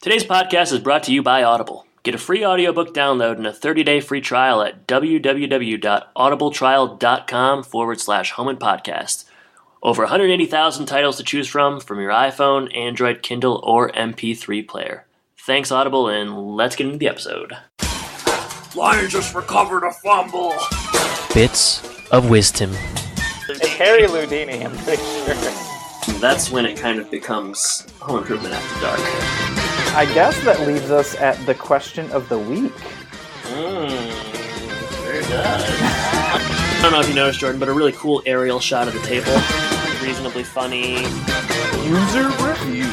Today's podcast is brought to you by Audible. Get a free audiobook download and a 30-day free trial at www.audibletrial.com/Home Impodcast. Over 180,000 titles to choose from your iPhone, Android, Kindle, or MP3 player. Thanks, Audible, and let's get into the episode. Lion just recovered a fumble. Bits of wisdom. It's Harry Houdini, I'm pretty sure. That's when it kind of becomes Home Improvement After Dark. I guess that leaves us at the question of the week. Very good. I don't know if you noticed, Jordan, but a really cool aerial shot of the table. Reasonably funny. User review.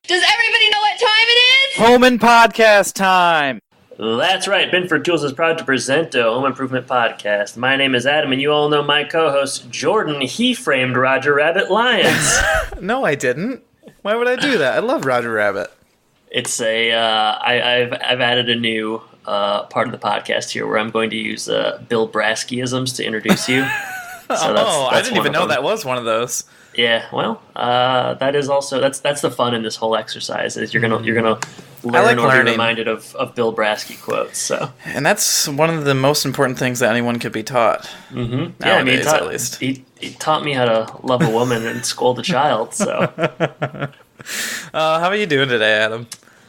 Does everybody know what time it is? Home Impodcast time. That's right. Binford Tools is proud to present a Home Improvement Podcast. My name is Adam, and you all know my co-host, Jordan. He framed Roger Rabbit Lions. No, I didn't. Why would I do that? I love Roger Rabbit. It's I've added a new part of the podcast here where I'm going to use Bill Brasky-isms to introduce you. So I didn't even know that was one of those. Yeah, well, that is also that's the fun in this whole exercise is you're gonna learn or be reminded of Bill Brasky quotes. So, and that's one of the most important things that anyone could be taught. Mm-hmm. Nowadays, yeah, I mean, at least he taught me how to love a woman and scold a child. So, how are you doing today, Adam?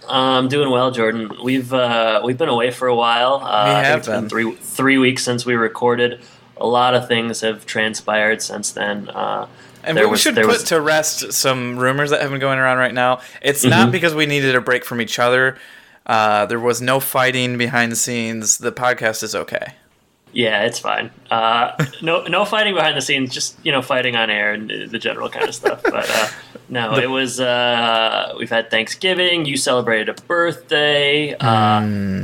I'm doing well, Jordan. We've been away for a while. It's been three weeks since we recorded. A lot of things have transpired since then. And we should put to rest some rumors that have been going around right now. It's not because we needed a break from each other. There was no fighting behind the scenes. The podcast is okay. Yeah, it's fine. No fighting behind the scenes, just fighting on air and the general kind of stuff. But no, it was. We've had Thanksgiving. You celebrated a birthday.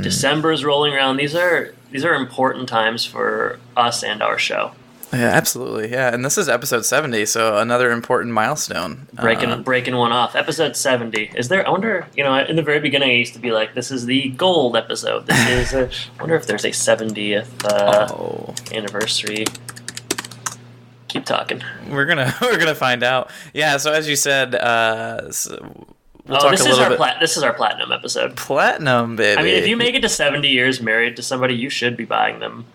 December's rolling around. These are important times for us and our show. Yeah, absolutely. Yeah, and this is episode 70, so another important milestone. Breaking one off. Episode 70. Is there? I wonder. In the very beginning, I used to be like, "This is the gold episode." This is. I wonder if there's a 70th anniversary. Keep talking. We're gonna find out. Yeah. So as you said, we'll talk this a little bit. This is our platinum episode. Platinum, baby. I mean, if you make it to 70 years married to somebody, you should be buying them.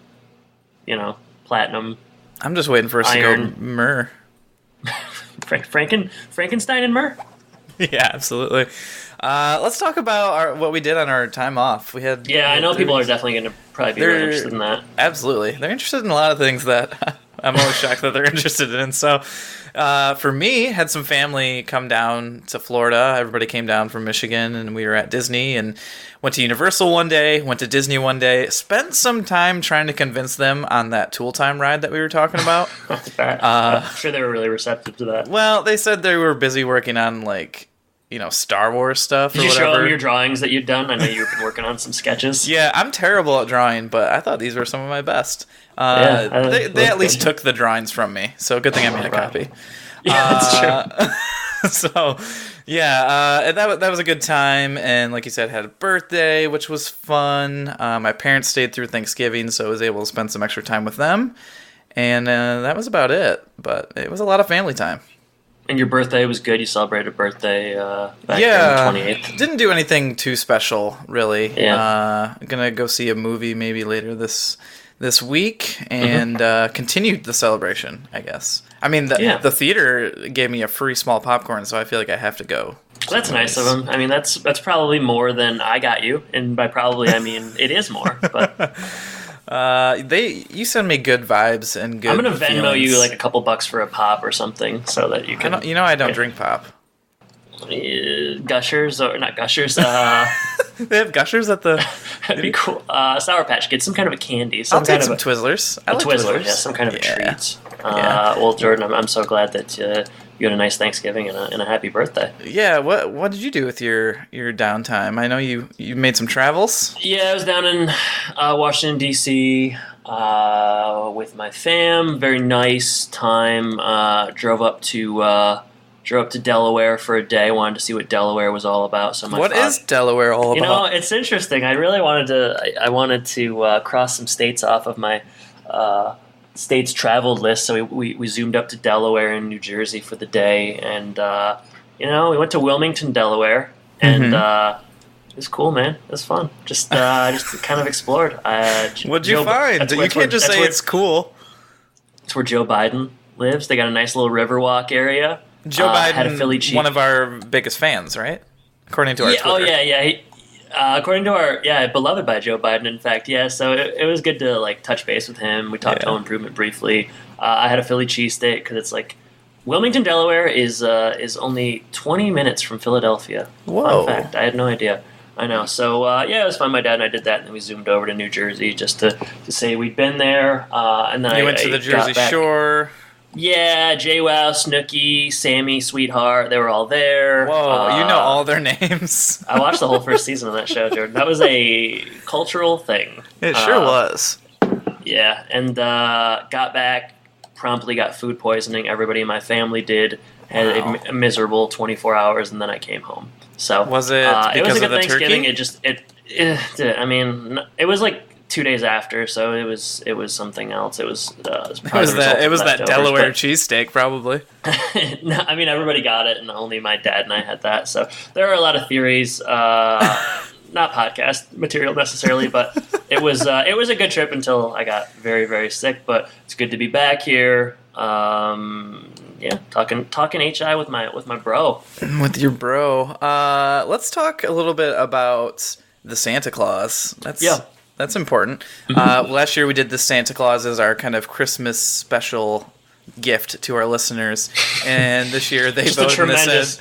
Platinum. I'm just waiting for us to go myrrh. Frankenstein and myrrh? Yeah, absolutely. Let's talk about what we did on our time off. I know people are definitely going to probably be really interested in that. Absolutely. They're interested in a lot of things that I'm always shocked that they're interested in. So for me, had some family come down to Florida. Everybody came down from Michigan, and we were at Disney and went to Universal one day, went to Disney one day, spent some time trying to convince them on that Tool Time ride that we were talking about. I'm sure they were really receptive to that. Well, they said they were busy working on, Star Wars stuff or whatever. Did you show them your drawings that you'd done? I know you've been working on some sketches. Yeah, I'm terrible at drawing, but I thought these were some of my best. They at least took the drawings from me, so good thing I made a copy. Yeah, that's true. So, yeah, and that was a good time, and like you said, had a birthday, which was fun. My parents stayed through Thanksgiving, so I was able to spend some extra time with them, and that was about it, but it was a lot of family time. And your birthday was good? You celebrated a birthday back on the 28th? Didn't do anything too special, really. Yeah. Gonna go see a movie maybe later this week, and continued the celebration, I guess. I mean, the theater gave me a free small popcorn, so I feel like I have to go. That's nice of them. I mean, that's probably more than I got you, and by probably I mean it is more. But you send me good vibes and good. I'm gonna Venmo feelings. you like a couple bucks for a pop or something, so that you can. I don't drink pop. Gushers or not Gushers? They have Gushers at the. That'd be cool. Sour Patch Kids, some kind of a candy. I'll take some Twizzlers. I like Twizzlers. Yeah, some kind of a treat. Well, Jordan, I'm so glad that you had a nice Thanksgiving and a happy birthday. Yeah. What did you do with your downtime? I know you made some travels. Yeah, I was down in Washington D.C. With my fam. Very nice time. Drove up to Delaware for a day. Wanted to see what Delaware was all about. So what is Delaware all about? It's interesting. I really wanted to. I wanted to cross some states off of my states traveled list, so we zoomed up to Delaware and New Jersey for the day, and we went to Wilmington, Delaware, and it was cool, man. It was fun. Just kind of explored. What'd you find? You can't just say it's cool. It's where Joe Biden lives. They got a nice little Riverwalk area. Joe Biden, had a Philly cheese. One of our biggest fans, right? According to our Twitter. Oh yeah. According to our beloved by Joe Biden, in fact, yeah. So it was good to like touch base with him. We talked home improvement briefly. I had a Philly cheesesteak because it's like Wilmington, Delaware is only 20 minutes from Philadelphia. Whoa! Fun fact, I had no idea. I know. So it was fun. My dad and I did that, and then we zoomed over to New Jersey just to say we'd been there. And then you went to the Jersey Shore. Yeah, JWoww, Snooki, Sammy, Sweetheart, they were all there. Whoa, you know all their names. I watched the whole first season of that show, Jordan. That was a cultural thing. It sure was. Yeah, and got back, promptly got food poisoning. Everybody in my family did. Had a miserable 24 hours, and then I came home. So was it because it was a good of the Thanksgiving. turkey? It was like 2 days after, so it was something else. It was that Delaware cheesesteak, probably. No, I mean everybody got it, and only my dad and I had that. So there are a lot of theories, not podcast material necessarily, but it was a good trip until I got very, very sick. But it's good to be back here. Talking HI with my bro. With your bro. Let's talk a little bit about the Santa Claus. That's important. Last year we did the Santa Claus as our kind of Christmas special gift to our listeners, and this year they voted. Tremendous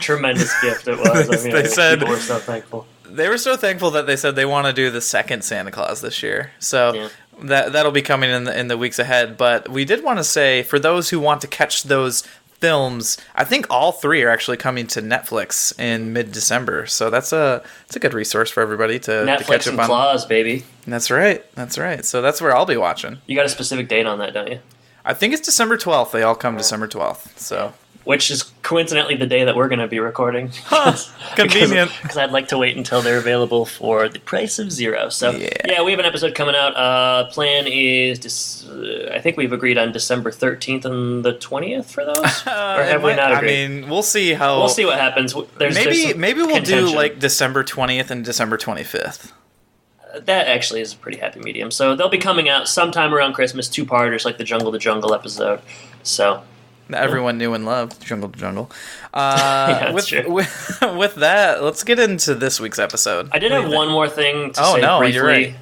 gift it was. They said people were so thankful. They were so thankful that they said they want to do the second Santa Claus this year. So that'll be coming in the weeks ahead. But we did want to say, for those who want to catch those films, I think all three are actually coming to Netflix in mid-December. So it's a good resource for everybody to catch up on. Netflix and Claus, baby. That's right. So that's where I'll be watching. You got a specific date on that, don't you? I think it's December 12th. They all come December 12th. So. Which is coincidentally the day that we're going to be recording. Convenient. Because I'd like to wait until they're available for the price of zero. So, we have an episode coming out. Plan is, I think we've agreed on December 13th and the 20th for those? Or have we not agreed? I mean, we'll see how... We'll see what happens. Maybe we'll do like December 20th and December 25th. That actually is a pretty happy medium. So they'll be coming out sometime around Christmas, two-parters like the Jungle to Jungle episode. So... Everyone knew and loved Jungle to Jungle. With that, let's get into this week's episode. I did have one more thing to say briefly. You're right.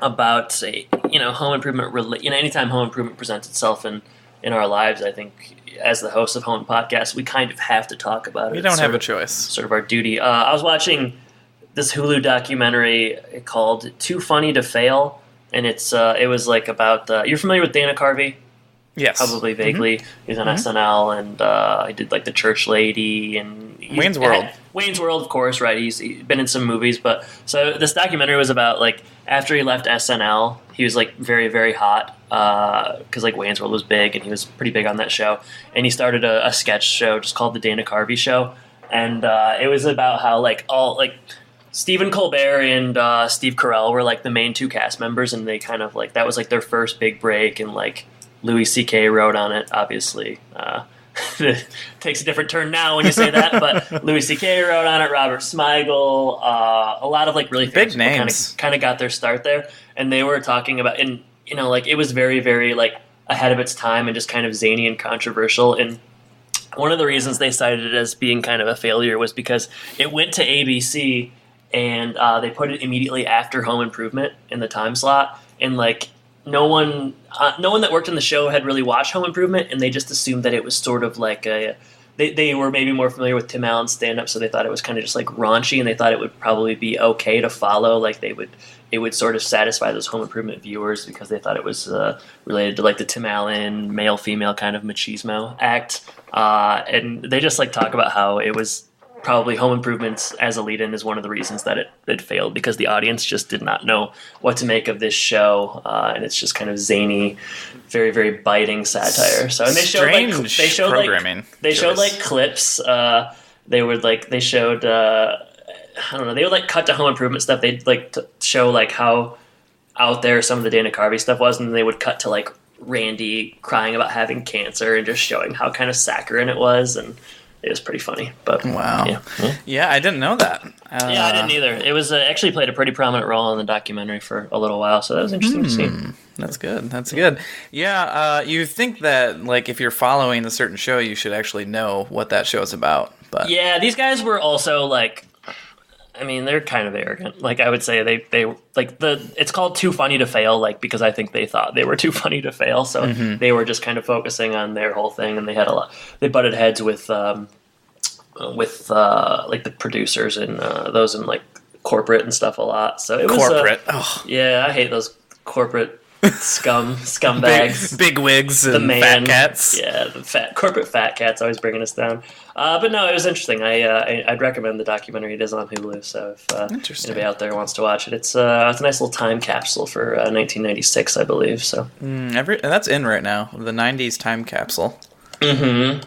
About home improvement. Anytime home improvement presents itself in our lives, I think as the host of Home Impodcast, we kind of have to talk about it. We don't have a choice. Sort of our duty. I was watching this Hulu documentary called "Too Funny to Fail," and it was like about. You're familiar with Dana Carvey? Yes. Probably vaguely. He was on SNL, and he did like The Church Lady and Wayne's World. Wayne's World, of course, right? He's been in some movies, but so this documentary was about like after he left SNL, he was like very, very hot because like Wayne's World was big, and he was pretty big on that show. And he started a sketch show just called The Dana Carvey Show, and it was about how like all like Stephen Colbert and Steve Carell were like the main two cast members, and they kind of like that was like their first big break, and like. Louis C.K. wrote on it, obviously. It takes a different turn now when you say that, but Louis C.K. wrote on it, Robert Smigel, a lot of like really big names kind of got their start there, and they were talking about, and like it was very, very like ahead of its time and just kind of zany and controversial. And one of the reasons they cited it as being kind of a failure was because it went to ABC and they put it immediately after Home Improvement in the time slot, and like. No one that worked on the show had really watched Home Improvement, and they just assumed that it was sort of like they were maybe more familiar with Tim Allen's stand-up, so they thought it was kind of just like raunchy, and they thought it would probably be okay to follow, like it would sort of satisfy those Home Improvement viewers because they thought it was related to like the Tim Allen male-female kind of machismo act, and they just like talk about how it was. Probably Home Improvements as a lead-in is one of the reasons that it failed because the audience just did not know what to make of this show, and it's just kind of zany, very very biting satire. So and they showed like clips. They showed I don't know. They would like cut to Home Improvement stuff. They'd like to show like how out there some of the Dana Carvey stuff was, and then they would cut to like Randy crying about having cancer and just showing how kind of saccharine it was, and it was pretty funny. But wow, yeah, I didn't know that. Yeah, I didn't either. It was actually played a pretty prominent role in the documentary for a little while, so that was interesting to see. That's good. That's good. Yeah, you think that like if you're following a certain show, you should actually know what that show is about. But yeah, these guys were also like, I mean, they're kind of arrogant. Like I would say they like it's called Too Funny to Fail, like because I think they thought they were too funny to fail, so they were just kind of focusing on their whole thing, and they had they butted heads with like the producers and those in like corporate and stuff a lot. So it was corporate. Yeah, I hate those corporate scumbags, big wigs, and fat cats. Yeah, the corporate fat cats always bringing us down. But no, it was interesting. I'd recommend the documentary. It is on Hulu, so if anybody out there wants to watch it, it's a nice little time capsule for 1996, I believe. So and that's in right now. The '90s time capsule. Yeah.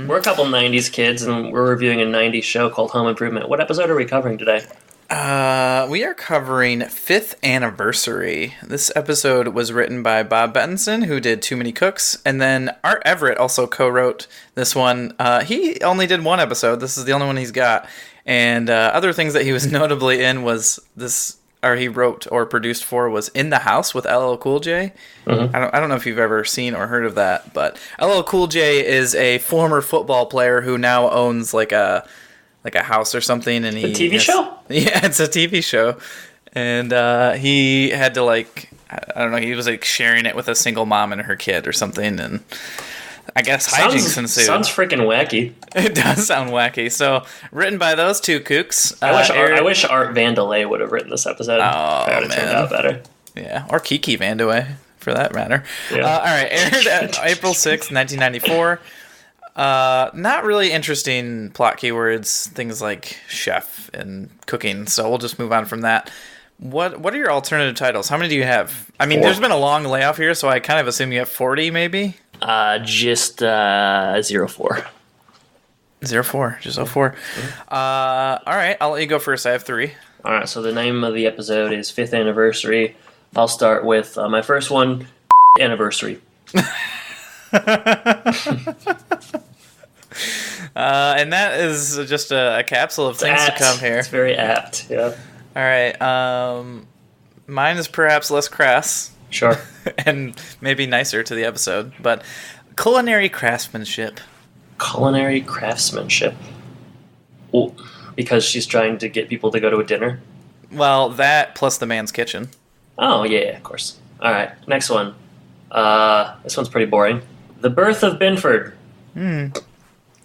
We're a couple '90s kids, and we're reviewing a '90s show called Home Improvement. What episode are we covering today? We are covering 5th Anniversary. This episode was written by Bob Benson, who did Too Many Cooks, and then Art Everett also co-wrote this one. He only did one episode. This is the only one he's got. And other things that he was notably in was this, or he wrote or produced for, was In the House with LL Cool J. I don't know if you've ever seen or heard of that, but LL Cool J is a former football player who now owns like a house or something, and a TV show? Yeah, it's a TV show, and he had to like, I don't know, he was like sharing it with a single mom and her kid or something, and I guess hijinks ensued. Sounds freaking wacky. It does sound wacky. So written by those two kooks. I wish Art Vandelay would have written this episode. Oh, it would have turned out better. Yeah, or Kiki Vandeweghe for that matter. Yeah. All right, aired April 6th, 1994. Not really interesting plot keywords, things like chef and cooking, so we'll just move on from that. What are your alternative titles? How many do you have? I mean, 4. There's been a long layoff here, so I kind of assume you have 40, maybe? Just 04. 04, just 04. All right, I'll let you go first. I have 3. All right, so the name of the episode is 5th Anniversary. I'll start with my first one, Anniversary. And that is just a capsule of things to come here. It's very apt, yeah. All right, mine is perhaps less crass. Sure. And maybe nicer to the episode, but culinary craftsmanship. Culinary craftsmanship. Ooh, because she's trying to get people to go to a dinner? Well, that plus the man's kitchen. Oh, yeah, of course. All right, next one. This one's pretty boring. The Birth of Binford. You need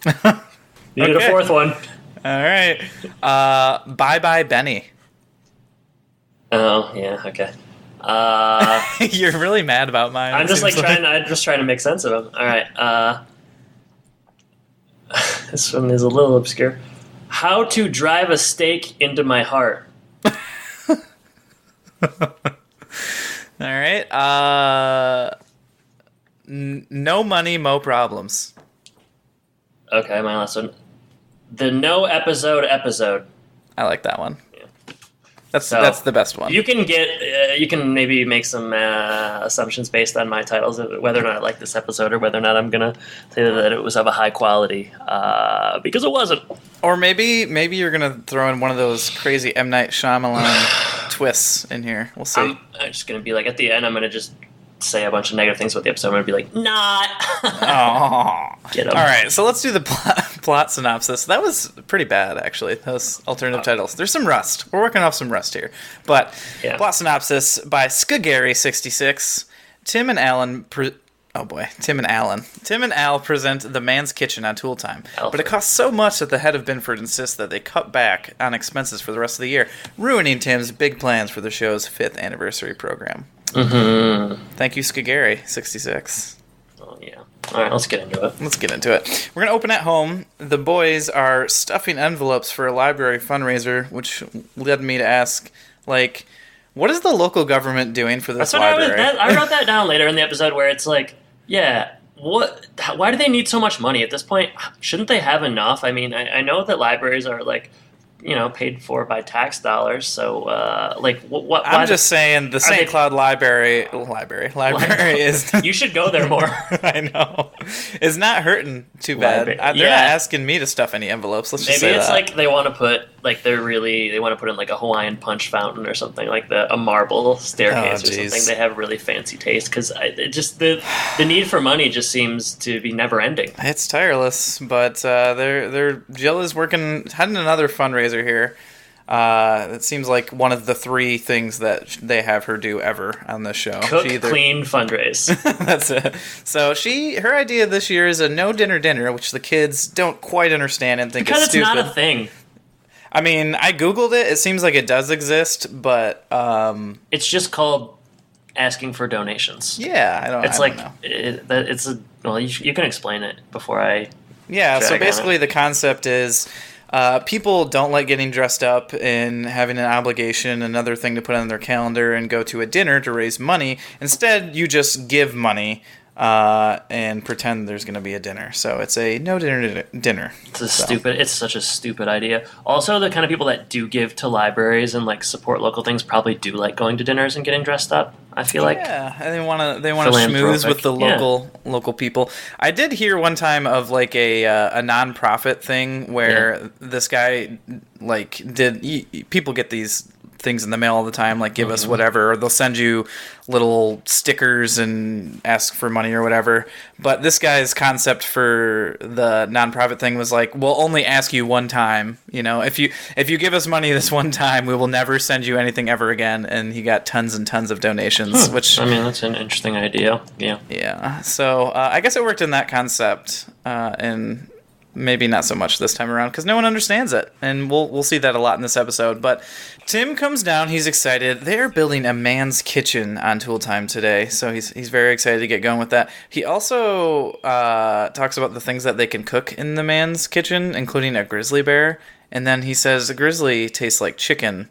a 4th one. All right. Bye-bye, Benny. Oh, yeah, okay. You're really mad about mine. I'm just trying to make sense of them. All right. This one is a little obscure. How to drive a stake into my heart. All right. No money, mo problems. Okay, my last one. The no episode. I like that one. Yeah. That's the best one. You can maybe make some assumptions based on my titles of whether or not I like this episode or whether or not I'm gonna say that it was of a high quality because it wasn't. Or maybe you're gonna throw in one of those crazy M. Night Shyamalan twists in here. We'll see. I'm just gonna be like, at the end, I'm gonna just say a bunch of negative things about the episode. I'm gonna be like, not. Oh, get 'em. All right, so let's do the plot synopsis. That was pretty bad, actually. Those alternative titles. There's some rust. We're working off some rust here, but yeah. Plot synopsis by Skagary66. Tim and Al present The Man's Kitchen on Tool Time. But it costs so much that the head of Binford insists that they cut back on expenses for the rest of the year, ruining Tim's big plans for the show's 5th anniversary program. Thank you, Skagary66. Oh, yeah. All right, let's get into it. We're going to open at home. The boys are stuffing envelopes for a library fundraiser, which led me to ask, like, what is the local government doing for this library? I wrote that down later in the episode where it's like, yeah, why do they need so much money at this point? Shouldn't they have enough? I mean, I know that libraries are like paid for by tax dollars. So, what? I'm just saying the St. Cloud library is. You should go there more. I know, is not hurting too bad. They're not asking me to stuff any envelopes. Let's just say maybe it's that. like they want to put they want to put in like a Hawaiian punch fountain or something, like a marble staircase or something. They have really fancy taste because the need for money just seems to be never ending. It's tireless, but Jill is heading another fundraiser here. It seems like one of the 3 things that they have her do ever on this show. Cook, clean, fundraise. That's it. So her idea this year is a no dinner, which the kids don't quite understand and think because is stupid. Because it's not a thing. I mean, I Googled it. It seems like it does exist, but... it's just called asking for donations. Yeah, I don't know. You can explain it before I... Yeah, so basically the concept is people don't like getting dressed up and having an obligation, another thing to put on their calendar and go to a dinner to raise money. Instead, you just give money and pretend there's going to be a dinner. So it's a no dinner. It's such a stupid idea. Also, the kind of people that do give to libraries and like support local things probably do like going to dinners and getting dressed up. I feel like and they want to schmooze with the local people. I did hear one time of like a nonprofit thing where this guy people get these things in the mail all the time, like give us whatever, or they'll send you little stickers and ask for money or whatever. But this guy's concept for the nonprofit thing was like, we'll only ask you one time. If you give us money this one time, we will never send you anything ever again. And he got tons and tons of donations, which I mean, that's an interesting idea. Yeah. So I guess it worked in that concept, and maybe not so much this time around because no one understands it, and we'll see that a lot in this episode. But Tim comes down, he's excited. They're building a man's kitchen on Tool Time today, so he's very excited to get going with that. He also talks about the things that they can cook in the man's kitchen, including a grizzly bear, and then he says a grizzly tastes like chicken.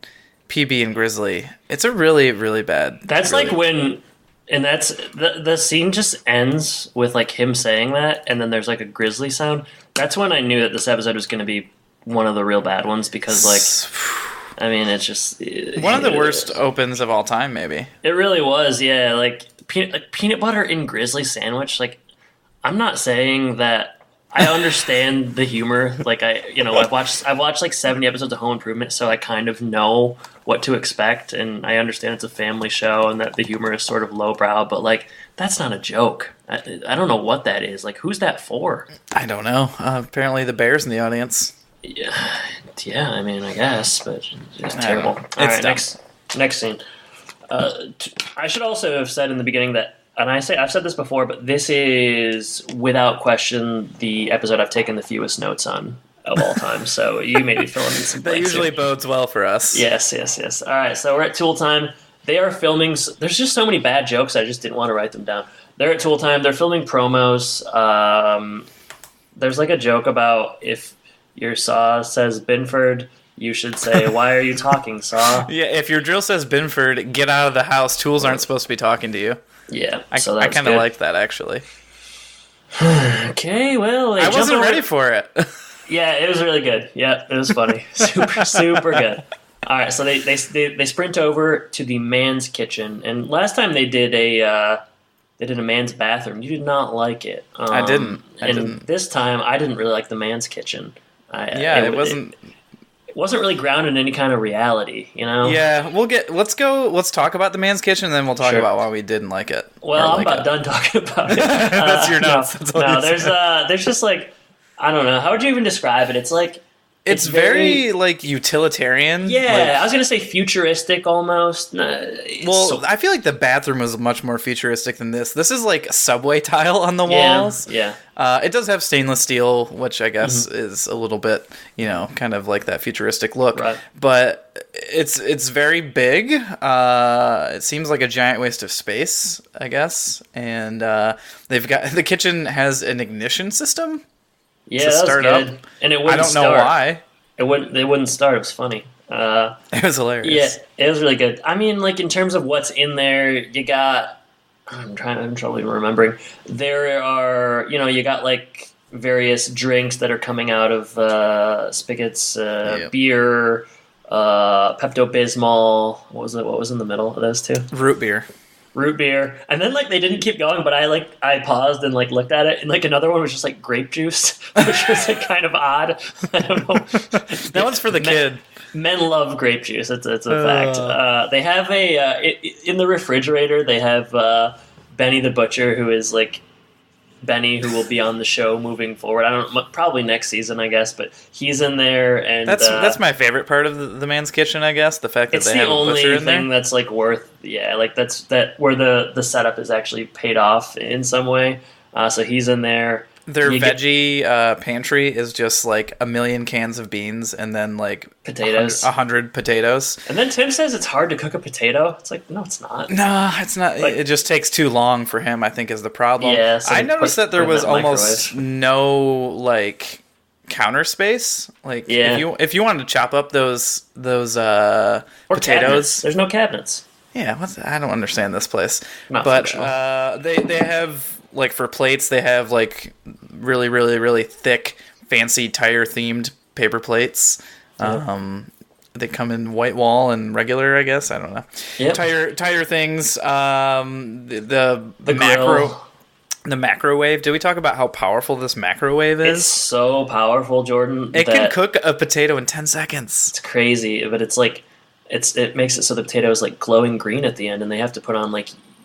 PB and grizzly. It's a really, really bad. That's really... like when... And that's the scene just ends with like him saying that, and then there's like a grizzly sound. That's when I knew that this episode was going to be one of the real bad ones because, like, I mean, it's just one of the worst opens of all time. Maybe it really was. Yeah, like peanut butter in grizzly sandwich. Like, I'm not saying that I understand the humor. Like, I've watched like 70 episodes of Home Improvement, so I kind of know what to expect, and I understand it's a family show and that the humor is sort of lowbrow, but like that's not a joke. I don't know what that is. Like, who's that for? I don't know. Apparently the bear's in the audience. Yeah. I mean, I guess, but it's terrible. All right, next scene. I should also have said in the beginning that, and I've said this before, but this is without question the episode I've taken the fewest notes on of all time. So you may be filling in some blanks. That usually here. bodes well for us. Yes. All right, so we're at Tool Time. They are filming. There's just so many bad jokes. I just didn't want to write them down. They're at Tool Time. They're filming promos. There's like a joke about if your saw says Binford, you should say, "Why are you talking, saw?" Yeah, if your drill says Binford, get out of the house. Tools aren't supposed to be talking to you. Yeah, I kind of like that actually. Okay, well, I wasn't ready for it. Yeah, it was really good. Yeah, it was funny. Super good. All right, so they sprint over to the man's kitchen, and last time they did a man's bathroom. You did not like it. I didn't. This time, I didn't really like the man's kitchen. It wasn't. It wasn't really grounded in any kind of reality, Yeah, let's talk about the man's kitchen, and then we'll talk about why we didn't like it. Well, I'm about done talking about it. That's your notes. No, there's just like, I don't know. How would you even describe it? It's like... It's very like utilitarian. Yeah, I was going to say futuristic almost. I feel like the bathroom was much more futuristic than this. This is like a subway tile on the walls. Yeah. It does have stainless steel, which I guess is a little bit, kind of like that futuristic look. Right. But it's very big. It seems like a giant waste of space, I guess. And the kitchen has an ignition system. Yeah, that was good. Up. And it wouldn't start. I don't know why. They wouldn't start. It was funny. It was hilarious. Yeah, it was really good. I mean, like, in terms of what's in there, you got... I'm trouble remembering. There are, you got, like, various drinks that are coming out of spigots, beer, Pepto-Bismol. What was in the middle of those two? Root beer. And then they didn't keep going, but I paused and looked at it, and another one was just grape juice, which was kind of odd. I don't know. That one's for the kid. Men love grape juice. It's a fact. They have in the refrigerator. They have Benny the Butcher, who is Benny, who will be on the show moving forward. I don't know, probably next season, I guess, but he's in there, and that's my favorite part of the man's kitchen, I guess. The fact that they have a butcher in there. It's the only thing that's worth, where the setup is actually paid off in some way. So he's in there. Their veggie pantry is just a million cans of beans and then potatoes, 100 potatoes. And then Tim says it's hard to cook a potato. It's no, it's not. No, it's not. It just takes too long for him, I think, is the problem. Yeah, so I noticed that there was almost no counter space. If you wanted to chop up those potatoes, cabinets. There's no cabinets. Yeah, I don't understand this place. Not but they have. For plates, they have really, really, really thick, fancy tire-themed paper plates. They come in white wall and regular, I guess. I don't know. Yep. Tire things. The macrowave. Did we talk about how powerful this macrowave is? It's so powerful, Jordan. It can cook a potato in 10 seconds. It's crazy, but it makes it so the potato is glowing green at the end, and they have to put on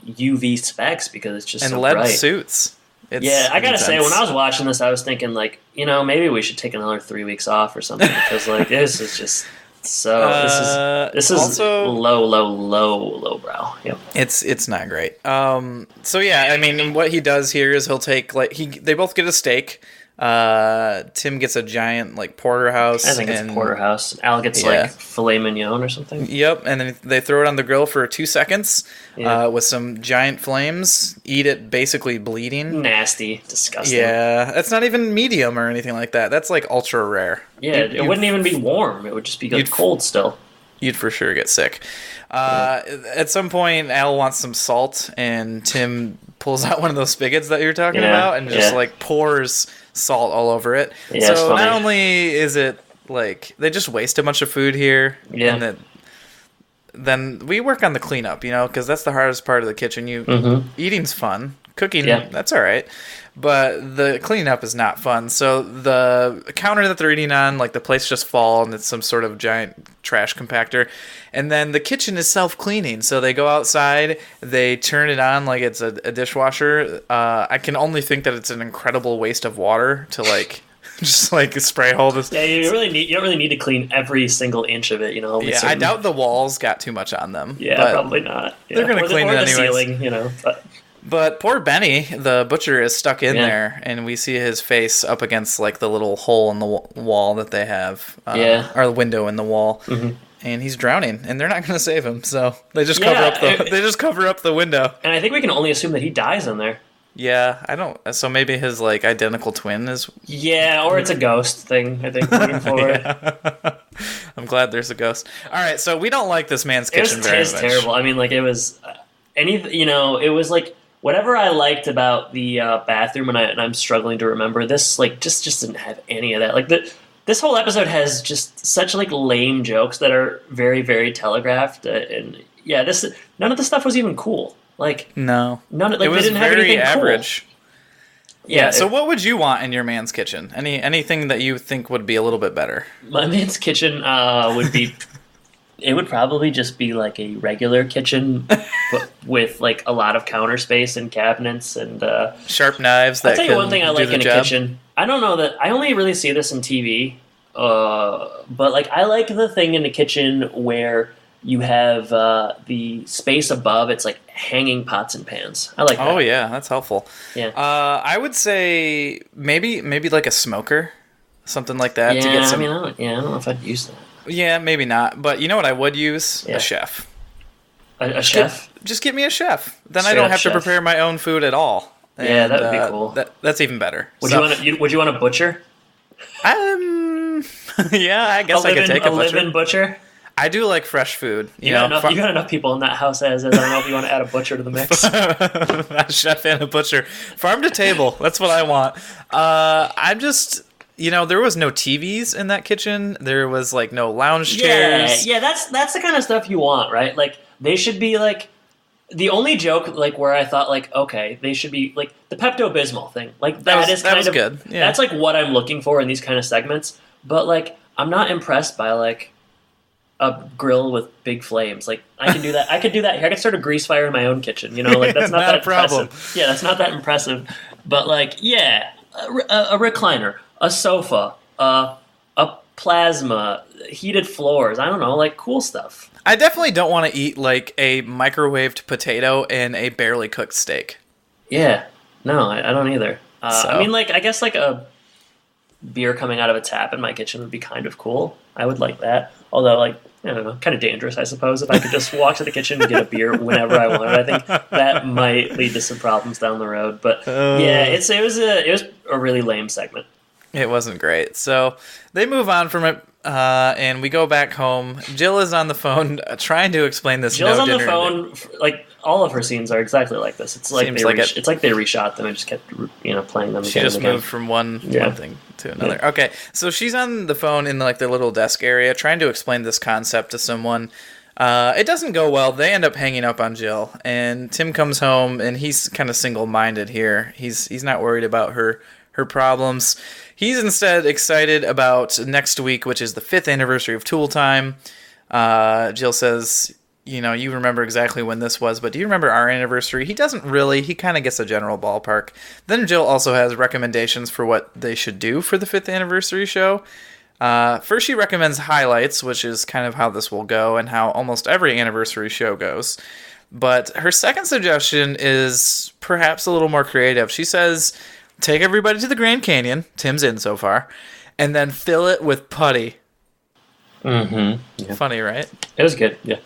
UV specs because it's just so lead bright. Suits. I gotta say, when I was watching this, I was thinking maybe we should take another 3 weeks off or something because this is just so. This is also low brow. Yep. It's not great. So yeah, I mean, what he does here is he'll take they both get a steak. Tim gets a giant porterhouse. I think it's porterhouse. Al gets filet mignon or something. Yep, and then they throw it on the grill for 2 seconds with some giant flames. Eat it basically bleeding. Nasty, disgusting. Yeah, that's not even medium or anything like that. That's ultra rare. Yeah, it wouldn't even be warm. It would just be cold still. You'd for sure get sick. At some point, Al wants some salt, and Tim pulls out one of those spigots that you're talking about and just pours salt all over it. Yeah, so not only is it they just waste a bunch of food here, and then we work on the cleanup, because that's the hardest part of the kitchen. Eating's fun, cooking that's all right, but the cleanup is not fun. So the counter that they're eating on, the plates just fall, and it's some sort of giant trash compactor. And then the kitchen is self-cleaning, so they go outside, they turn it on like it's a dishwasher. I can only think that it's an incredible waste of water to just spray all this. Yeah, you don't really need to clean every single inch of it, Yeah, I doubt the walls got too much on them. Yeah, probably not. Yeah. They're gonna clean it anyways. The ceiling, But poor Benny, the butcher, is stuck in there, and we see his face up against the little hole in the wall that they have, or the window in the wall. Mm-hmm. And he's drowning, and they're not going to save him, so they just cover up the window. And I think we can only assume that he dies in there. Yeah, I don't. So maybe his identical twin is. Yeah, or it's a ghost thing. I think moving forward. I'm glad there's a ghost. All right, so we don't like this man's kitchen very much. It was terrible. I mean, it was it was whatever I liked about the bathroom, and I'm struggling to remember this. Just didn't have any of that. This whole episode has just such lame jokes that are very, very telegraphed, and none of the stuff was even cool. No, none. It was they didn't have very anything average. Cool. Yeah. So what would you want in your man's kitchen? Anything that you think would be a little bit better? My man's kitchen would be. It would probably just be a regular kitchen, but with a lot of counter space and cabinets and sharp knives. I'll tell you one thing I like in a kitchen. I don't know that I only really see this in TV, but I like the thing in the kitchen where you have the space above. It's hanging pots and pans. I like that. Oh yeah, that's helpful. Yeah. I would say maybe a smoker, something like that. Yeah, to get some... I don't know if I'd use that. Yeah, maybe not. But you know what I would use? Yeah. A chef. A chef? Just get me a chef. Then I don't have to prepare my own food at all. Yeah, that would be cool. That's even better. Would you want a butcher? Yeah, I guess I could take a butcher. A live-in butcher? I do like fresh food. You got enough people in that house as is. I don't know if you want to add a butcher to the mix. A chef and a butcher. Farm to table. That's what I want. I'm just... there was no TVs in that kitchen. There was, like, no lounge chairs. Yeah, that's the kind of stuff you want, right? Like, they should be, like... The only joke, like, where I thought, like, okay, they should be, like, the Pepto-Bismol thing. Like, that was good. Yeah. That's, like, what I'm looking for in these kind of segments. But, like, I'm not impressed by, like, a grill with big flames. Like, I can do that. I could do that here. I could start a grease fire in my own kitchen. Like, that's not that impressive. Yeah, that's not that impressive. But, like, yeah, a recliner, a sofa, a plasma, heated floors. I don't know, like, cool stuff. I definitely don't want to eat, like, a microwaved potato and a barely cooked steak. Yeah. No, I don't either. I mean, like, I guess, like, a beer coming out of a tap in my kitchen would be kind of cool. I would like that. Although, like, I don't know, kind of dangerous, I suppose. If I could just walk to the kitchen and get a beer whenever I wanted, I think that might lead to some problems down the road. But, yeah, it was a really lame segment. It wasn't great. So they move on from it, and we go back home. Jill is on the phone trying to explain this. Jill's on the phone. Like, all of her scenes are exactly like this. It's like it's like they reshot them and just kept playing them. She just moved from one thing to another. Yeah. Okay, so she's on the phone in like the little desk area trying to explain this concept to someone. It doesn't go well. They end up hanging up on Jill, and Tim comes home, and he's kind of single-minded here. He's not worried about her problems. He's instead excited about next week, which is the 5th anniversary of Tool Time. Jill says, you remember exactly when this was, but do you remember our anniversary? He doesn't really. He kind of gets a general ballpark. Then Jill also has recommendations for what they should do for the 5th anniversary show. First, she recommends highlights, which is kind of how this will go and how almost every anniversary show goes. But her second suggestion is perhaps a little more creative. She says, take everybody to the Grand Canyon. Tim's in so far. And then fill it with putty. Mm-hmm. Yeah. Funny, right? It was good, yeah.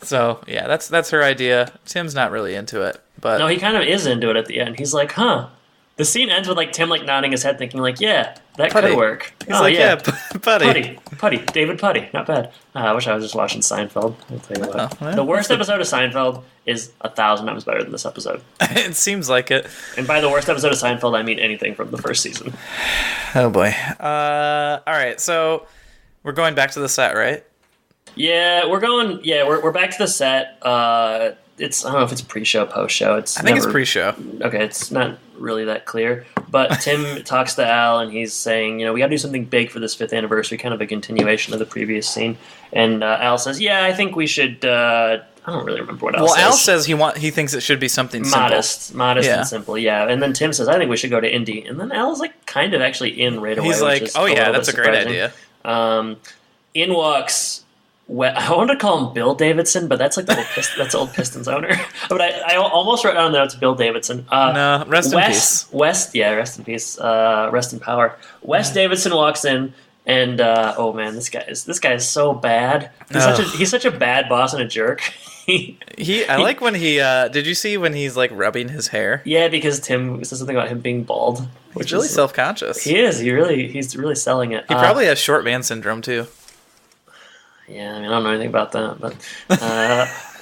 So, yeah, that's her idea. Tim's not really into it. But no, he kind of is into it at the end. He's like, huh. The scene ends with like Tim like nodding his head thinking like, yeah, that could work. He's like, yeah, Putty. David Putty. Not bad. I wish I was just watching Seinfeld. I'll tell you what. Well, the worst episode of Seinfeld is 1,000 times better than this episode. It seems like it. And by the worst episode of Seinfeld, I mean anything from the first season. Oh, boy. All right, so we're going back to the set, right? Yeah, we're back to the set. I don't know if it's pre-show, post-show. I think it's pre-show. Okay, it's not really that clear. But Tim talks to Al, and he's saying, we got to do something big for this 5th anniversary, kind of a continuation of the previous scene. And Al says, yeah, I think we should... I don't really remember what Al says. Well, Al says he thinks it should be something modest and simple, yeah. And then Tim says, I think we should go to Indy. And then Al's like kind of actually in right away. He's like, oh yeah, that's a great idea. In walks... I wanted to call him Bill Davidson, but that's like that's old Pistons owner. But I almost wrote down that it's Bill Davidson. No, rest in peace. Rest in peace. Rest in power. Wes Davidson walks in, and oh man, this guy is so bad. He's such a bad boss and a jerk. I like when he. Did you see when he's like rubbing his hair? Yeah, because Tim says something about him being bald, which he's really self-conscious. He is. He's really selling it. He probably has short man syndrome too. Yeah, I mean, I don't know anything about that, but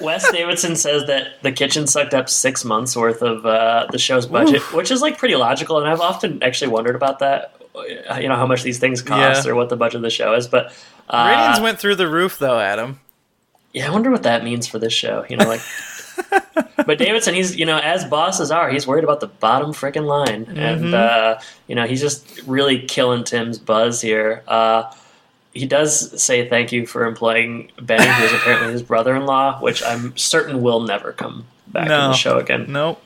Wes Davidson says that the kitchen sucked up 6 months worth of the show's budget, which is like pretty logical, and I've often actually wondered about that. How much these things cost or what the budget of the show is, but ratings went through the roof though, Adam. Yeah, I wonder what that means for this show. But Davidson, he's as bosses are, he's worried about the bottom freaking line, and he's just really killing Tim's buzz here. He does say thank you for employing Benny, who is apparently his brother-in-law, which I'm certain will never come back in the show again. Nope.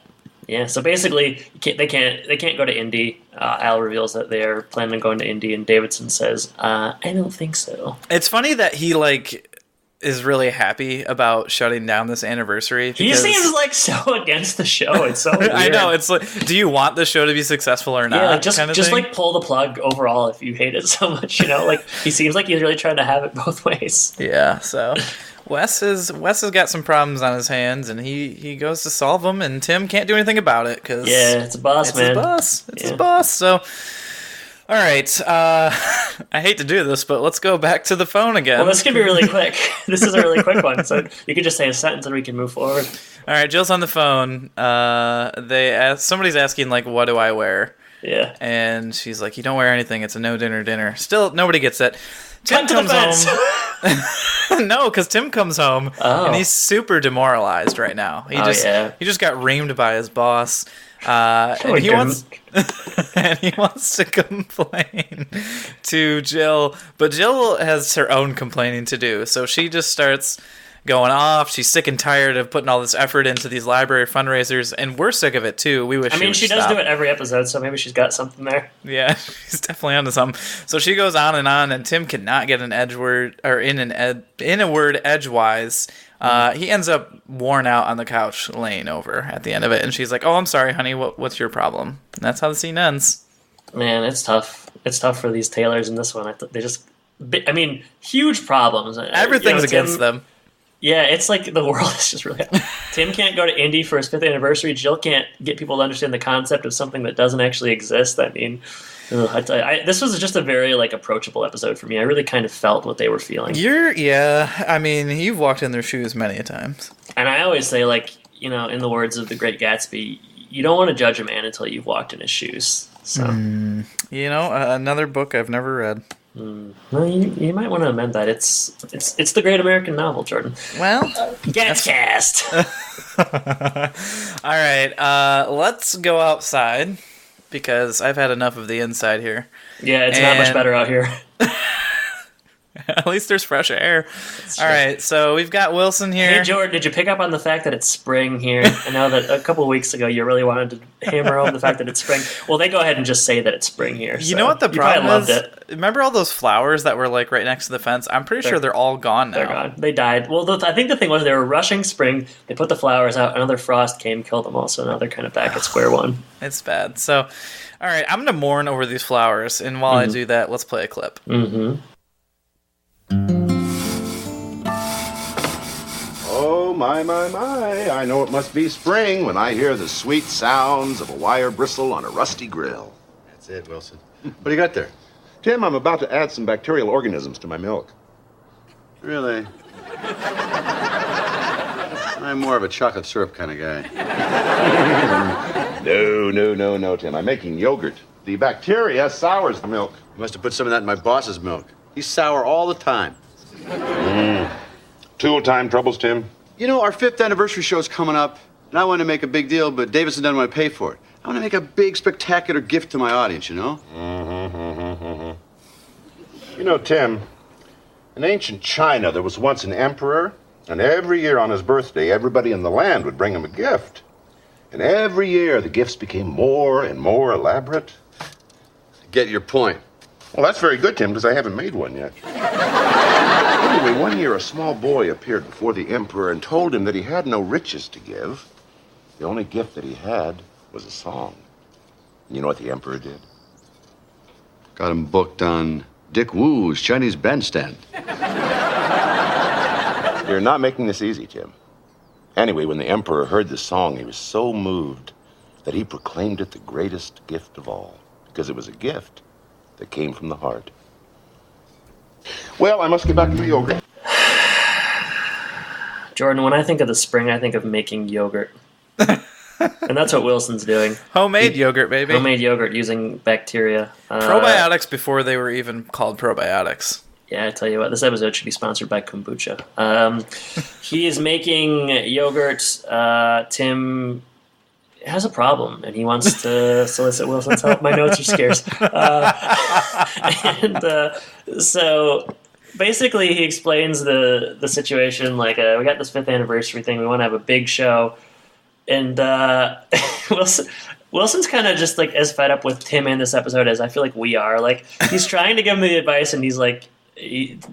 Yeah, so basically they can't go to Indy. Al reveals that they're planning on going to Indy, and Davidson says, "I don't think so." It's funny that he is really happy about shutting down this anniversary. He seems like so against the show. It's so weird. I know. It's like, do you want the show to be successful or not? Yeah, just pull the plug overall if you hate it so much. He seems like he's really trying to have it both ways. Yeah. So Wes has got some problems on his hands, and he goes to solve them, and Tim can't do anything about it because it's a boss, man. It's his boss. So All right. I hate to do this, but let's go back to the phone again. Well, this can be really quick. This is a really quick one, so you could just say a sentence and we can move forward. All right, Jill's on the phone. Somebody's asking, like, what do I wear? Yeah. And she's like, you don't wear anything. It's a no dinner. Still, nobody gets it. Tim Cut to the comes fence. home. No, because Tim comes home, and he's super demoralized right now. He just got reamed by his boss. And he wants to complain to Jill, but Jill has her own complaining to do. So she just starts going off. She's sick and tired of putting all this effort into these library fundraisers, and we're sick of it too. We wish. I mean, she does do it every episode, so maybe she's got something there. Yeah, she's definitely onto something. So she goes on, and Tim cannot get an in a word edgewise. He ends up worn out on the couch, laying over at the end of it, and she's like, "Oh, I'm sorry, honey. What's your problem?" And that's how the scene ends. Man, it's tough. It's tough for these tailors in this one. Huge problems. Everything's against them. Yeah, it's like the world is just really... Tim can't go to Indy for his 5th anniversary. Jill can't get people to understand the concept of something that doesn't actually exist. I mean, this was just a very approachable episode for me. I really kind of felt what they were feeling. You've walked in their shoes many a times. And I always say, in the words of The Great Gatsby, you don't want to judge a man until you've walked in his shoes. So, another book I've never read. Well, you might want to amend that. It's the great American novel, Jordan. Well, Gatscast. All right, let's go outside because I've had enough of the inside here. Yeah, it's not much better out here. At least there's fresh air. All right, so we've got Wilson here. Hey, Jordan, did you pick up on the fact that it's spring here? I know that a couple of weeks ago you really wanted to hammer home the fact that it's spring. Well, they go ahead and just say that it's spring here. You know what the problem is? Loved it. Remember all those flowers that were right next to the fence? I'm pretty sure they're all gone now. They're gone. They died. Well, I think the thing was they were rushing spring. They put the flowers out. Another frost came, killed them all. So now they're kind of back at square one. It's bad. So, all right, I'm going to mourn over these flowers. And while I do that, let's play a clip. Mm-hmm. Oh, my, I know it must be spring when I hear the sweet sounds of a wire bristle on a rusty grill. That's it, Wilson. What do you got there? Tim, I'm about to add some bacterial organisms to my milk. Really? I'm more of a chocolate syrup kind of guy. No, Tim. I'm making yogurt. The bacteria sours the milk. You must have put some of that in my boss's milk. He's sour all the time. Tool time troubles, Tim. You know, our 5th anniversary show's coming up, and I want to make a big deal, but Davidson doesn't want to pay for it. I want to make a big, spectacular gift to my audience, you know? You know, Tim, in ancient China, there was once an emperor, and every year on his birthday, everybody in the land would bring him a gift. And every year, the gifts became more and more elaborate. I get your point. Well, that's very good, Tim, because I haven't made one yet. Anyway, one year a small boy appeared before the emperor and told him that he had no riches to give. The only gift that he had was a song. And you know what the emperor did? Got him booked on Dick Wu's Chinese bandstand. You're not making this easy, Tim. Anyway, when the emperor heard the song, he was so moved that he proclaimed it the greatest gift of all, because it was a gift that came from the heart. Well, I must get back to the yogurt. Jordan, when I think of the spring, I think of making yogurt. And that's what Wilson's doing. Homemade yogurt, baby. Homemade yogurt using bacteria. Probiotics before they were even called probiotics. Yeah, I tell you what, this episode should be sponsored by kombucha. He is making yogurt. Tim has a problem, and he wants to solicit Wilson's help. My notes are scarce. So basically he explains the situation, we got this 5th anniversary thing. We want to have a big show. And Wilson's kind of just as fed up with Tim in this episode as I feel like we are. He's trying to give him the advice, and he's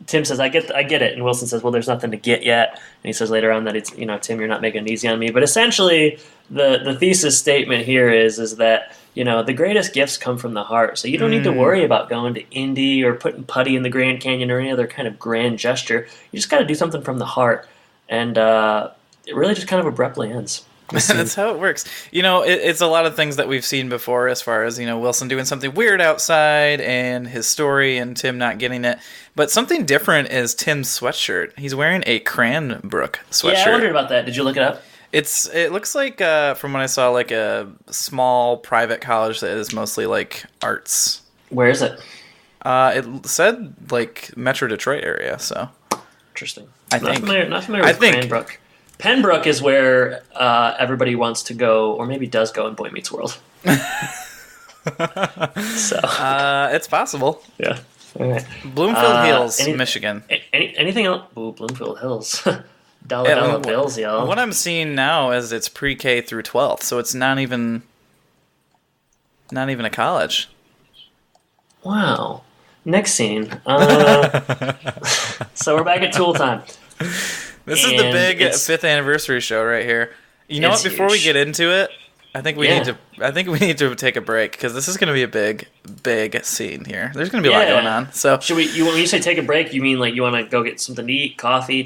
Tim says, I get it. And Wilson says, well, there's nothing to get yet. And he says later on that it's, Tim, you're not making it easy on me. But essentially the thesis statement here is that, the greatest gifts come from the heart. So you don't need to worry about going to Indy or putting putty in the Grand Canyon or any other kind of grand gesture. You just got to do something from the heart. And it really just kind of abruptly ends. That's how it works. It's a lot of things that we've seen before as far as, Wilson doing something weird outside and his story and Tim not getting it. But something different is Tim's sweatshirt. He's wearing a Cranbrook sweatshirt. Yeah, I wondered about that. Did you look it up? It looks like, from what I saw, like a small private college that is mostly like arts. Where is it? It said like Metro Detroit area, so. Interesting. Not familiar with Cranbrook. Pembroke is where everybody wants to go, or maybe does go in Boy Meets World. So it's possible. Yeah. All right. Bloomfield Hills, Michigan. Anything else? Ooh, Bloomfield Hills. Dollar bills, y'all. What I'm seeing now is it's pre-K through 12th, so it's not even a college. Wow. Next scene. So we're back at Tool time. This is the big 5th anniversary show right here. You know what? Before we get into it, I think we need to take a break because this is going to be a big scene here. There's going to be a lot going on. So should we? When you say take a break, you mean like you want to go get something to eat, coffee,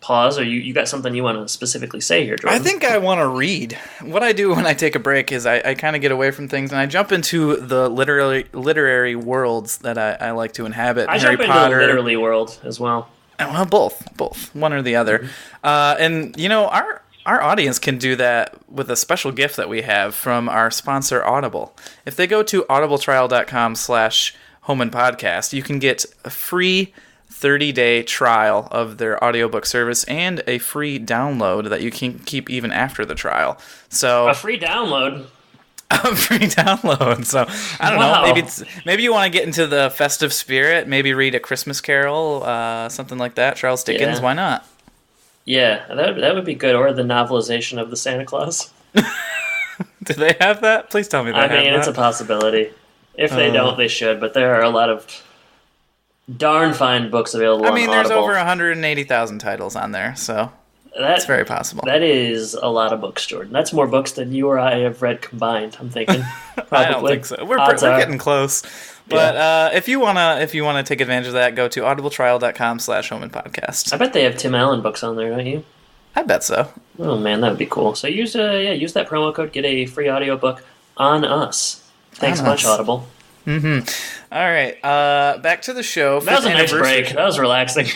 pause, or you got something you want to specifically say here, Jordan? I think I want to read. What I do when I take a break is I kind of get away from things and I jump into the literary worlds that I like to inhabit. I Harry jump Potter. into the literary world as well. Well, both, one or the other. And our audience can do that with a special gift that we have from our sponsor, Audible. If they go to audibletrial.com/Home Impodcast, you can get a free 30-day trial of their audiobook service and a free download that you can keep even after the trial. So a free download. A free download. So I don't know. Maybe you want to get into the festive spirit. Maybe read A Christmas Carol, something like that. Charles Dickens. Yeah. Why not? Yeah, that would be good. Or the novelization of the Santa Claus. Do they have that? Please tell me they have that. It's a possibility. If they don't, they should. But there are a lot of darn fine books available on Audible. There's over 180,000 titles on there, so that's very possible. That is a lot of books, Jordan. That's more books than you or I have read combined, I'm thinking. Probably. I don't think so. We're getting close. But if you wanna take advantage of that, go to audibletrial.com/Home Impodcast. I bet they have Tim Allen books on there, don't you? I bet so. Oh man, that would be cool. So use that promo code, get a free audiobook on us. Thanks much, Audible. Mm-hmm. All right, back to the show. That was a nice break. That was relaxing.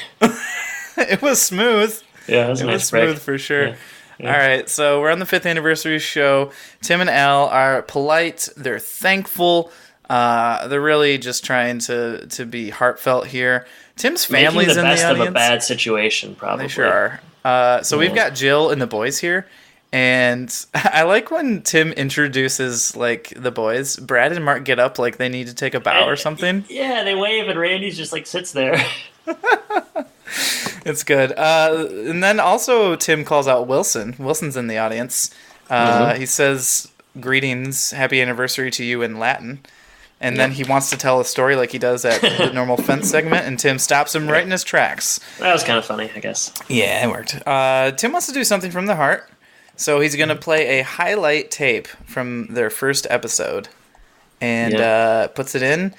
It was smooth. Yeah, it was a nice break. Smooth for sure. Yeah. All right, so we're on the 5th anniversary show. Tim and Al are polite. They're thankful. They're really just trying to be heartfelt here. Tim's family's in the audience. Making the best of a bad situation, probably. They sure are. So we've got Jill and the boys here. And I like when Tim introduces, like, the boys. Brad and Mark get up like they need to take a bow or something. Yeah, they wave and Randy's just, like, sits there. It's good. And then also Tim calls out Wilson. Wilson's in the audience. He says, "Greetings, happy anniversary to you" in Latin. And then he wants to tell a story like he does at the normal fence segment, and Tim stops him right in his tracks. That was kind of funny, I guess. Yeah, it worked. Tim wants to do something from the heart. So he's going to play a highlight tape from their first episode and puts it in.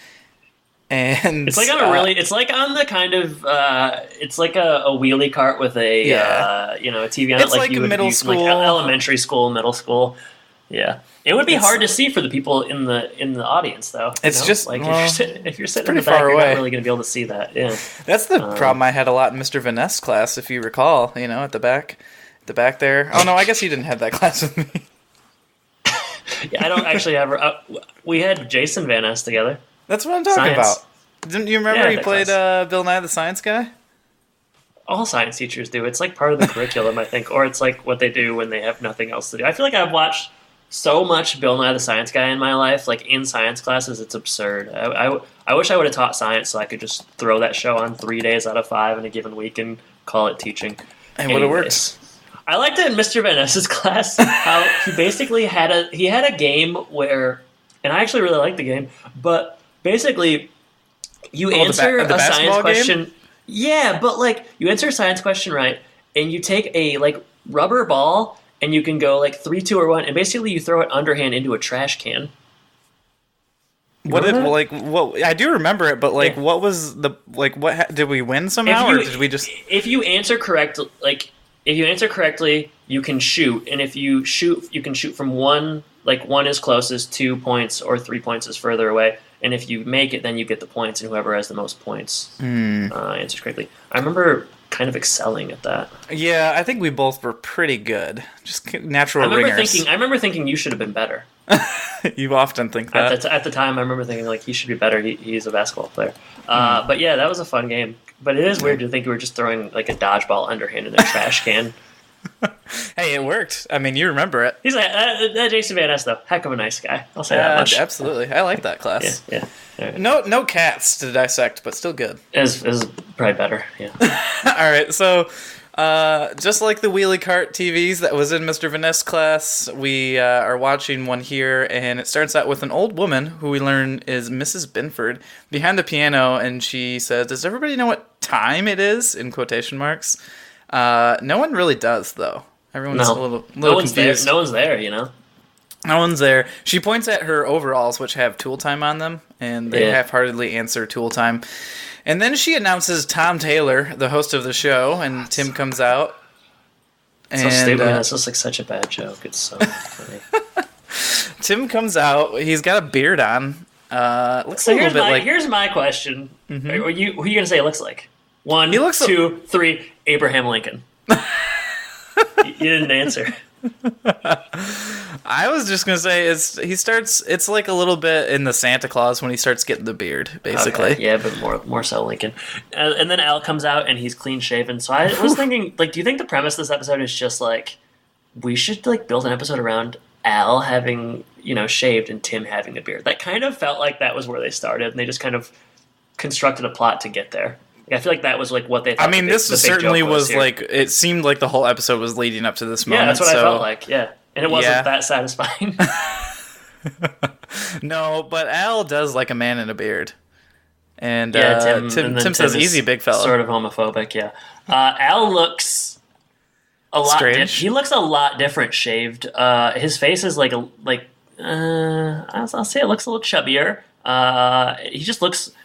And it's like on it's like on the kind of it's like a wheelie cart with a a TV on it, like you would middle use, school, like elementary school, middle school. Yeah, it would be hard to see for the people in the audience, though. It's just like if you're sitting pretty in the back, far you're away. not really going to be able to see that. Yeah, that's the problem I had a lot in Mr. Vaness class, if you recall. At the back there. Oh no, I guess you didn't have that class with me. Yeah, I don't actually have. We had Jason Van Ness together. That's what I'm talking about. Didn't you remember he played Bill Nye the Science Guy? All science teachers do. It's like part of the curriculum, I think, or it's like what they do when they have nothing else to do. I feel like I've watched so much Bill Nye the Science Guy in my life, like in science classes. It's absurd. I wish I would have taught science so I could just throw that show on 3 days out of 5 in a given week and call it teaching. And would have worked. I liked it in Mr. Van Ness's class how he basically had a game where, and I actually really liked the game, but basically you answer a science question. Game? Yeah, but like you answer a science question right, and you take a like rubber ball and you can go like 3, 2, or 1, and basically you throw it underhand into a trash can. What I do remember it, but like what was did we win somehow or did we just? If you answer correctly, you can shoot, and if you shoot, you can shoot from one. Like, one is closest, 2 points, or 3 points is further away. And if you make it, then you get the points, and whoever has the most points answers correctly. I remember kind of excelling at that. Yeah, I think we both were pretty good. Just natural ringers. I remember thinking you should have been better. You often think that. At the time, I remember thinking, like, he should be better. He's a basketball player. But yeah, that was a fun game. But it is weird to think we were just throwing, like, a dodgeball underhand in a trash can. Hey, it worked. I mean, you remember it. He's like, that Jason Van Ness, though, heck of a nice guy. I'll say that much. Absolutely. I like that class. Yeah. Right. No cats to dissect, but still good. Is probably better, yeah. All right, so just like the wheelie cart TVs that was in Mr. Van Ness class, we are watching one here, and it starts out with an old woman who we learn is Mrs. Binford behind the piano, and she says, "Does everybody know what time it is?" in quotation marks. No one really does, though. Everyone's a little confused. No one's there, you know? No one's there. She points at her overalls, which have tool time on them, and they half-heartedly answer tool time. And then she announces Tom Taylor, the host of the show, and Tim comes out. So stupid. That's just like such a bad joke. It's so funny. Tim comes out. He's got a beard on. Looks a little bit like... Here's my question. Mm-hmm. Who are you going to say it looks like? 1, he looks 2, 3, Abraham Lincoln. You didn't answer. I was just gonna say it's like a little bit in the Santa Claus when he starts getting the beard, basically. Okay, yeah, but more so Lincoln. And then Al comes out and he's clean shaven. So I was thinking, like, do you think the premise of this episode is just like we should like build an episode around Al having shaved and Tim having a beard? That kind of felt like that was where they started, and they just kind of constructed a plot to get there. I feel like that was like what they thought. I mean, this certainly was like, it seemed like the whole episode was leading up to this moment. Yeah, that's what I felt like, yeah. And it wasn't that satisfying. No, but Al does like a man in a beard. And Tim says, easy, big fella. Sort of homophobic, yeah. Al looks a lot different. He looks a lot different shaved. His face is like I'll say it looks a little chubbier.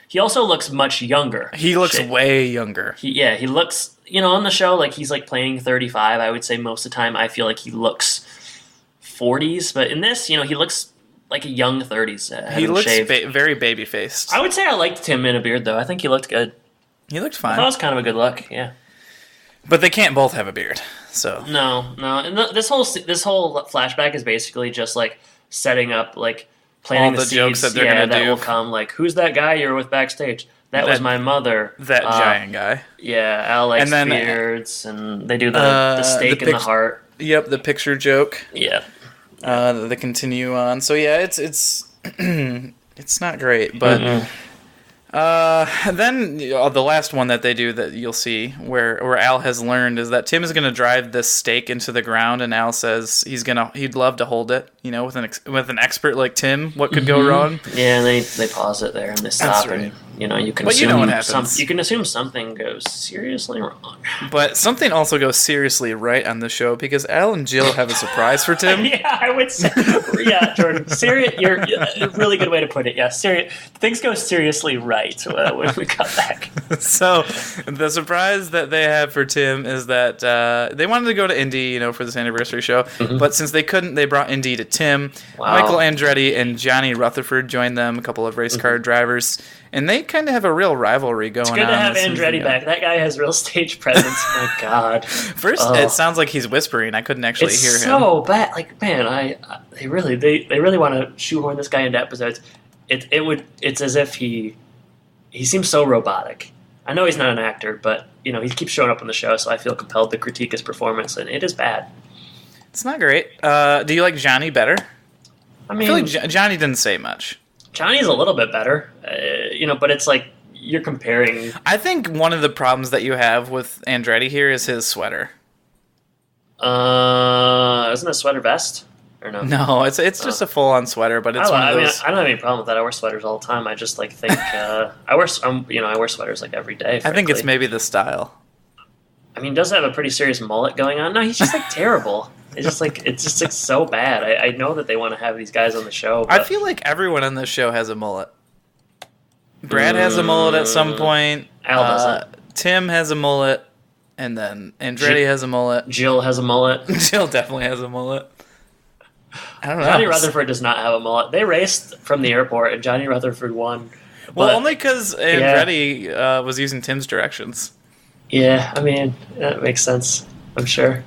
He also looks much younger. He looks way younger. He looks, on the show, like he's like playing 35. I would say most of the time I feel like he looks 40s. But in this, he looks like a young 30s. He looks very baby-faced. I would say I liked Tim in a beard, though. I think he looked good. He looked fine. That was kind of a good look, yeah. But they can't both have a beard, so. No. And this whole flashback is basically just like setting up, like, planting all the jokes that they're gonna do. That will come, like, who's that guy you were with backstage? That was my mother. That giant guy. Yeah, Al likes beards, and they do the stake in the heart. Yep, the picture joke. Yeah. They continue on. So yeah, it's it's not great, but then the last one that they do that you'll see where Al has learned is that Tim is going to drive this stake into the ground, and Al says he'd love to hold it, with an expert like Tim. What could go wrong? Yeah, and they pause it there and they stop, and you can assume what happens. You can assume something goes seriously wrong. But something also goes seriously right on the show because Al and Jill have a surprise for Tim. Yeah, I would say. Yeah, Jordan. You're a really good way to put it. Yeah, things go seriously right when we come back. So the surprise that they have for Tim is that they wanted to go to Indy, for this anniversary show, but since they couldn't, they brought Indy to Tim. Wow. Michael Andretti and Johnny Rutherford joined them, a couple of race car drivers. And they kind of have a real rivalry going on. It's good to have Andretti back. That guy has real stage presence. My God. First, it sounds like he's whispering. I couldn't actually hear him. It's so bad. Like, man, they really want to shoehorn this guy into episodes. It's as if he seems so robotic. I know he's not an actor, but he keeps showing up on the show, so I feel compelled to critique his performance, and it is bad. It's not great. Do you like Johnny better? I mean, I feel like Johnny didn't say much. Johnny's a little bit better, but it's like you're comparing. I think one of the problems that you have with Andretti here is his sweater. Isn't it a sweater vest or no? No, it's just a full-on sweater, but it's one of those. I don't have any problem with that. I wear sweaters all the time. I just think I wear sweaters like every day. Frankly. I think it's maybe the style. I mean, he does have a pretty serious mullet going on. No, he's just like terrible. It's just like so bad. I know that they want to have these guys on the show. But... I feel like everyone on this show has a mullet. Brad has a mullet at some point. Al doesn't. Tim has a mullet. And then Andretti has a mullet. Jill has a mullet. Jill definitely has a mullet. I don't know. Johnny Rutherford does not have a mullet. They raced from the airport, and Johnny Rutherford won. Well, only because Andretti was using Tim's directions. Yeah, I mean, that makes sense. I'm sure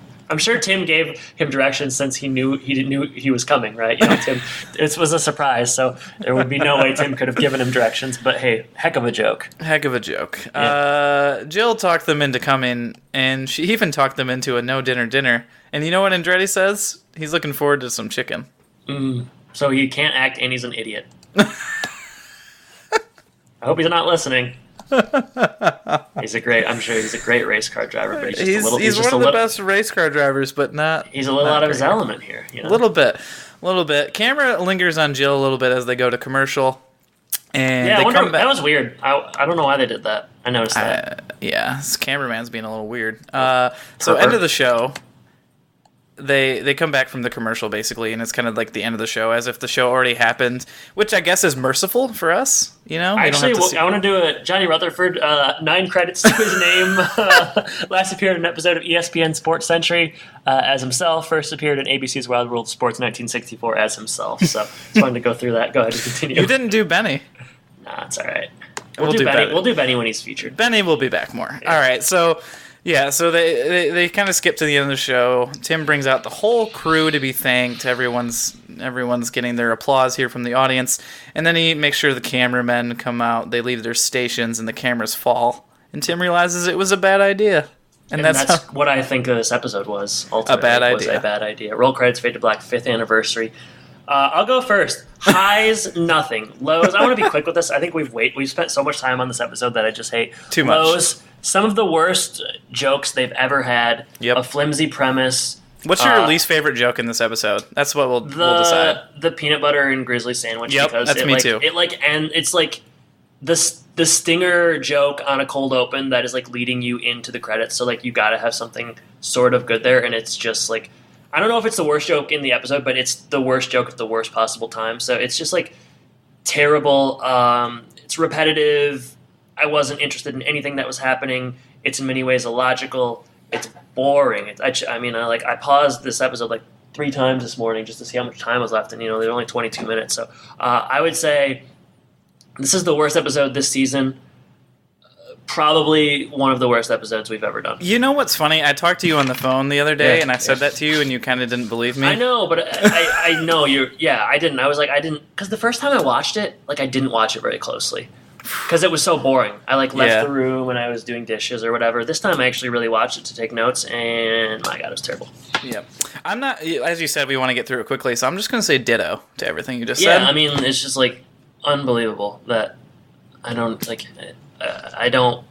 Tim gave him directions since he knew he was coming, right? You know, Tim, it was a surprise, so there would be no way Tim could have given him directions. But hey, heck of a joke. Heck of a joke. Yeah. Jill talked them into coming, and she even talked them into a no dinner. And you know what Andretti says? He's looking forward to some chicken. So he can't act, and he's an idiot. I hope he's not listening. I'm sure he's a great race car driver, but he's one of the best race car drivers, but not. He's a little out of his element here. You know? A little bit. Camera lingers on Jill a little bit as they go to commercial, and yeah, they come back. That was weird. I don't know why they did that. I noticed that. Yeah, this cameraman's being a little weird. So end of the show. They come back from the commercial basically, and it's kind of like the end of the show, as if the show already happened, which I guess is merciful for us. You know, I want to do a Johnny Rutherford 9 credits to his name. Last appeared in an episode of ESPN Sports Century as himself. First appeared in ABC's Wild World of Sports 1964 as himself. So just wanted to go through that. Go ahead and continue. You didn't do Benny. Nah, it's all right. We'll do Benny. We'll do Benny when he's featured. Benny will be back more. Yeah. All right, so. Yeah, so they kind of skip to the end of the show. Tim brings out the whole crew to be thanked. Everyone's getting their applause here from the audience. And then he makes sure the cameramen come out. They leave their stations and the cameras fall. And Tim realizes it was a bad idea. And that's what I think this episode was. Ultimately, was a bad idea. Roll credits, fade to black, 5th anniversary. I'll go first. Highs, nothing. Lows, I want to be quick with this. I think we've spent so much time on this episode that I just hate. Too much. Lows, some of the worst jokes they've ever had. Yep. A flimsy premise. What's your least favorite joke in this episode? That's what we'll decide. The peanut butter and grizzly sandwich. Yep, because that's me too. And it's like the stinger joke on a cold open that is like leading you into the credits. So like you got to have something sort of good there, and it's just like, I don't know if it's the worst joke in the episode, but it's the worst joke at the worst possible time. So it's just like terrible. It's repetitive. I wasn't interested in anything that was happening. It's in many ways illogical. It's boring. I paused this episode like 3 times this morning just to see how much time was left, and there's only 22 minutes. So I would say this is the worst episode this season. Probably one of the worst episodes we've ever done. You know what's funny? I talked to you on the phone the other day, and I said that to you, and you kind of didn't believe me. I know, but I know you're. Yeah, I didn't. I was like, I didn't, because the first time I watched it, like I didn't watch it very closely because it was so boring. I left the room when I was doing dishes or whatever. This time I actually really watched it to take notes, and my God, it was terrible. Yeah, I'm not. As you said, we want to get through it quickly, so I'm just going to say ditto to everything you just said. Yeah, I mean, it's just like unbelievable that I don't like. I don't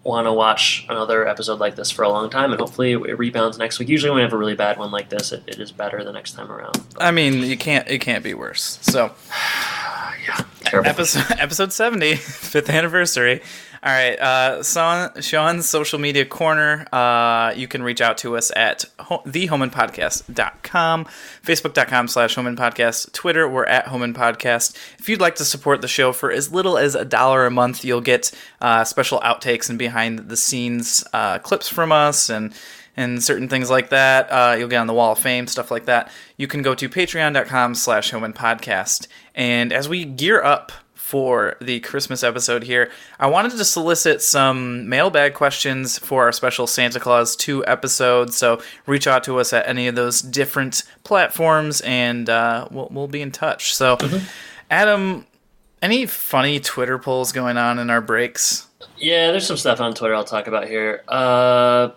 want to watch another episode like this for a long time, and hopefully it rebounds next week. Usually when we have a really bad one like this, it is better the next time around. But I mean, it can't be worse. So yeah, terrible. Episode 70, 5th anniversary. All right, Sean's social media corner. You can reach out to us at thehomeimpodcast.com, facebook.com/homeimpodcast, Twitter, we're at homeimpodcast. If you'd like to support the show for as little as $1 a month, you'll get special outtakes and behind-the-scenes clips from us and certain things like that. You'll get on the Wall of Fame, stuff like that. You can go to patreon.com/homeimpodcast. And as we gear up for the Christmas episode here, I wanted to solicit some mailbag questions for our special Santa Claus 2 episode. So reach out to us at any of those different platforms, and we'll be in touch. So, Adam, any funny Twitter polls going on in our breaks? Yeah, there's some stuff on Twitter I'll talk about here.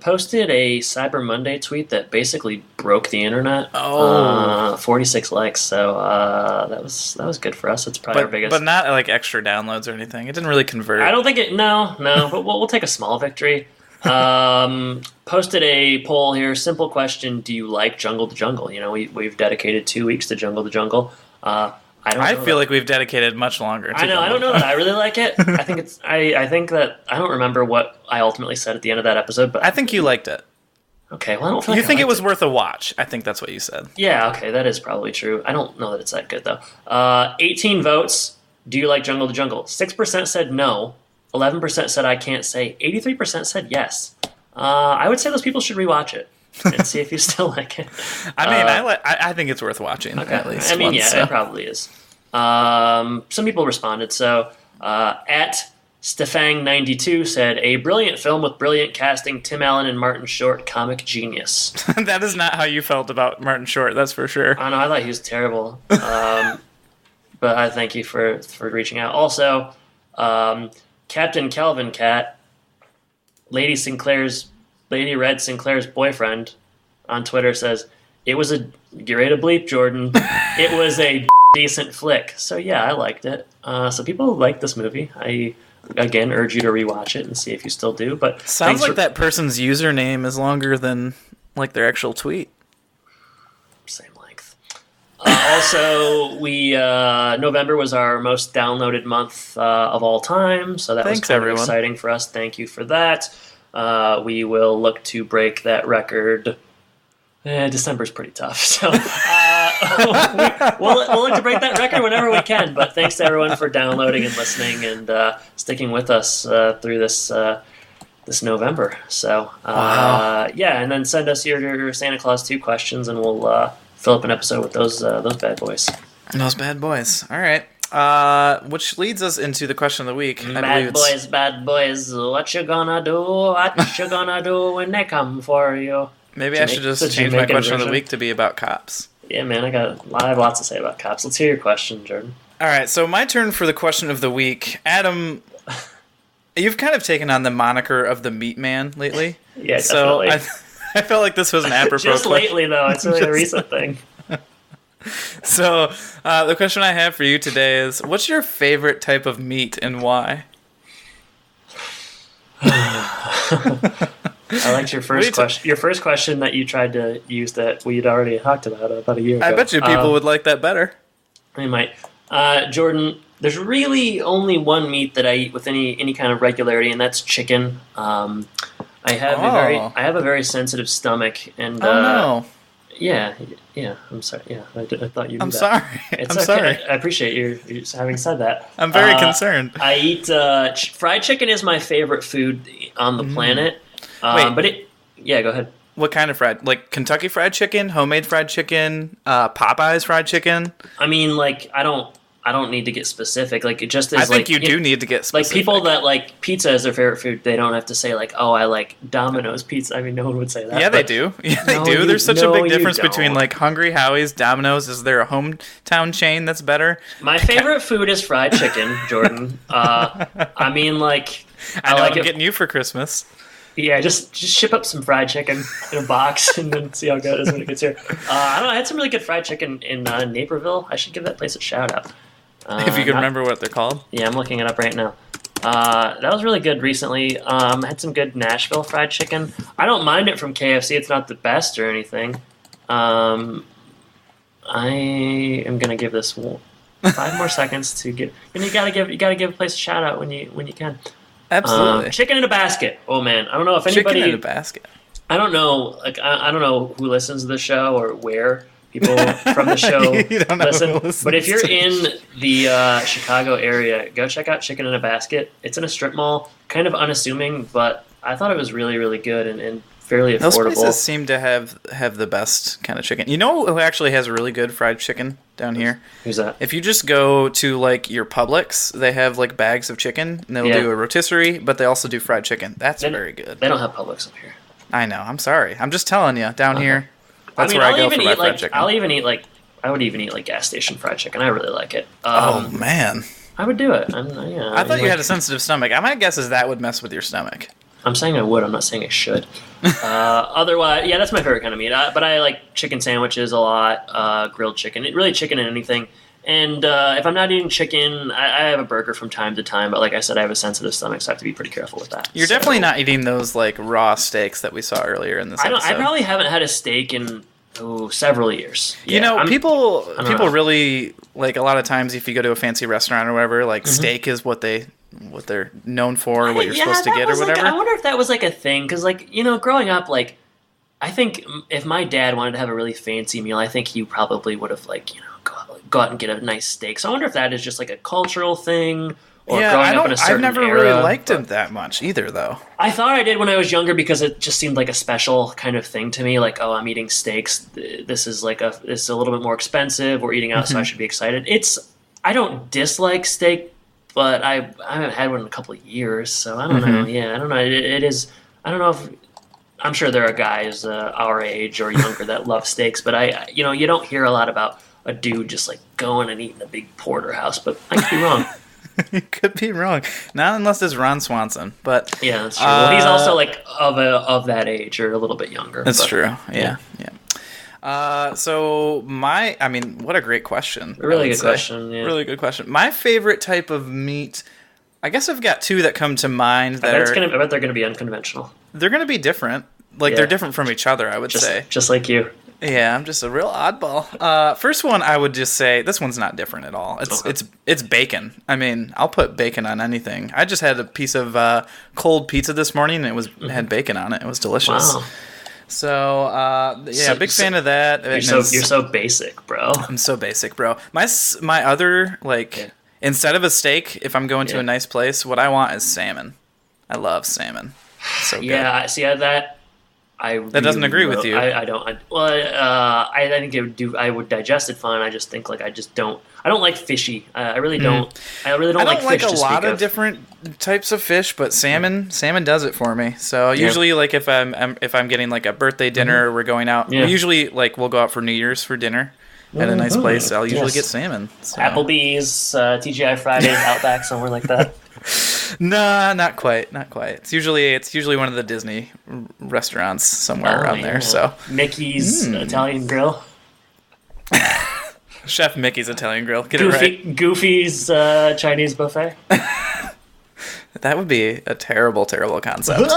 Posted a Cyber Monday tweet that basically broke the internet. 46 likes, so that was good for us. It's probably our biggest. But not like extra downloads or anything. It didn't really convert. I don't think it. No. But we'll take a small victory. Posted a poll here. Simple question: do you like Jungle to Jungle? We've dedicated 2 weeks to Jungle to Jungle. I feel like we've dedicated much longer. I know. I don't know that I really like it. I think it's. I think that I don't remember what I ultimately said at the end of that episode, but I think you liked it. Okay, well, I don't feel like you think it was worth a watch. I think that's what you said. Yeah. Okay, that is probably true. I don't know that it's that good though. 18 votes. Do you like Jungle to Jungle? 6% said no. 11% said I can't say. 83% said yes. I would say those people should rewatch it and see if you still like it. I mean, I think it's worth watching at least. I mean, once, it probably is. Some people responded. So at Stefang92 said, a brilliant film with brilliant casting, Tim Allen and Martin Short, comic genius. That is not how you felt about Martin Short, that's for sure. I know, I thought he was terrible. But I thank you for reaching out. Also, Captain Calvin Cat, Lady Red Sinclair's boyfriend on Twitter says, it was a, you're ready to bleep, Jordan, it was a decent flick. So yeah, I liked it. So people like this movie. I again urge you to rewatch it and see if you still do. But sounds like that person's username is longer than like their actual tweet. Same length. Also, we November was our most downloaded month of all time, so that was kind of exciting for us. Thank you for that. We will look to break that record. December's pretty tough, so we'll look to break that record whenever we can. But thanks to everyone for downloading and listening and sticking with us through this November. So yeah, and then send us your Santa Claus 2 questions, and we'll fill up an episode with those bad boys. Those bad boys. All right. Which leads us into the question of the week. Bad boys, what you gonna do? What you gonna do when they come for you? Maybe I should just change my question of the week to be about cops. Yeah, man, I have lots to say about cops. Let's hear your question, Jordan. All right, so my turn for the question of the week. Adam, you've kind of taken on the moniker of the Meat Man lately. Yeah, definitely. So I felt like this was an apropos Just lately, though. It's really a recent thing. So the question I have for you today is, what's your favorite type of meat and why? I liked your first question. Your first question that you tried to use that we'd already talked about a year ago. I bet you people would like that better. They might. Jordan, there's really only one meat that I eat with any kind of regularity, and that's chicken. I have a very sensitive stomach, and no. Yeah. I'm sorry. Yeah, I thought you knew I'm that. Sorry. It's I'm okay. sorry. I appreciate you having said that. I'm very concerned. I eat fried chicken is my favorite food on the planet. Wait. Go ahead. What kind of fried? Like Kentucky Fried Chicken, homemade fried chicken, Popeyes fried chicken? I mean, like, I don't need to get specific. Like, it just is. I think you do need to get specific. Like, people that like pizza as their favorite food, they don't have to say like, "Oh, I like Domino's pizza." I mean, no one would say that. Yeah, they do. Yeah, they do. There's such a big difference between like Hungry Howie's, Domino's. Is there a hometown chain that's better? My favorite food is fried chicken, Jordan. I mean, like, I know like I'm getting you for Christmas. Yeah, just ship up some fried chicken in a box and then see how good it is when it gets here. I don't know. I had some really good fried chicken in Naperville. I should give that place a shout out. If you can remember what they're called. Yeah, I'm looking it up right now. That was really good recently. I had some good Nashville fried chicken. I don't mind it from KFC. It's not the best or anything. I am gonna give this 5 more seconds to get. And you gotta give a place a shout out when you can. Absolutely. Chicken in a basket. Oh man, I don't know if anybody. Chicken in a basket. I don't know. Like I don't know who listens to the show or where people from the show listen. But if you're in the Chicago area, go check out Chicken in a Basket. It's in a strip mall, kind of unassuming, but I thought it was really, really good and fairly affordable. Those places seem to have the best kind of chicken. You know who actually has really good fried chicken down here? Who's that? If you just go to like your Publix, they have like bags of chicken, and they'll do a rotisserie, but they also do fried chicken. That's very good. They don't have Publix up here. I know. I'm sorry. I'm just telling you. Down here, that's where I go for my fried chicken. I would even eat like gas station fried chicken. I really like it. Oh man, I would do it. I thought you had a sensitive stomach. My guess is that would mess with your stomach. I'm saying I would. I'm not saying I should. Otherwise, yeah, that's my favorite kind of meat. But I like chicken sandwiches a lot, grilled chicken. Really, chicken and anything. And if I'm not eating chicken, I have a burger from time to time. But like I said, I have a sensitive stomach, so I have to be pretty careful with that. You're definitely not eating those like raw steaks that we saw earlier in this episode. I probably haven't had a steak in several years. You know, people really like a lot of times if you go to a fancy restaurant or whatever, like steak is what they're known for, what you're supposed to get or whatever. I wonder if that was like a thing, because like, you know, growing up, like, I think if my dad wanted to have a really fancy meal, I think he probably would have like, you know, go out and get a nice steak. So I wonder if that is just like a cultural thing, Or Yeah, growing up in a certain I've never era, really liked but it that much either, though. I thought I did when I was younger because it just seemed like a special kind of thing to me. Like, oh, I'm eating steaks. This is a little bit more expensive. We're eating out, so I should be excited. I don't dislike steak, but I haven't had one in a couple of years, so I don't know. Yeah, I don't know. It is. I don't know if. I'm sure there are guys our age or younger that love steaks, but you don't hear a lot about a dude just like going and eating a big porterhouse. But I could be wrong. You could be wrong. Not unless it's Ron Swanson, but yeah, that's true. Well, he's also like of that age or a little bit younger. That's true. Yeah. So what a great question. Really good question. Yeah. Really good question. My favorite type of meat, I guess I've got two that come to mind I bet they're gonna be unconventional. They're gonna be different. They're different from each other, I would say. Just like you. Yeah, I'm just a real oddball. First one, I would just say this one's not different at all. It's bacon. I mean, I'll put bacon on anything. I just had a piece of cold pizza this morning, and it had bacon on it. It was delicious. Wow. So big fan of that. You're so basic, bro. I'm so basic, bro. My other instead of a steak, if I'm going to a nice place, what I want is salmon. I love salmon. So good. Yeah, see that. That doesn't agree with you. I don't. I think it would do. I would digest it fine. I just think I don't like fishy. I really don't. I really don't like fish. I don't like a lot of different types of fish, but salmon does it for me. So usually, like if I'm getting like a birthday dinner, we're going out. We usually we'll go out for New Year's for dinner at a nice place. I'll usually get salmon. So. Applebee's, TGI Fridays, Outback, somewhere like that. Nah, not quite. It's usually one of the Disney restaurants somewhere around there. So Mickey's Italian Grill, Chef Mickey's Italian Grill. Get it right. Goofy's Chinese buffet. That would be a terrible, terrible concept.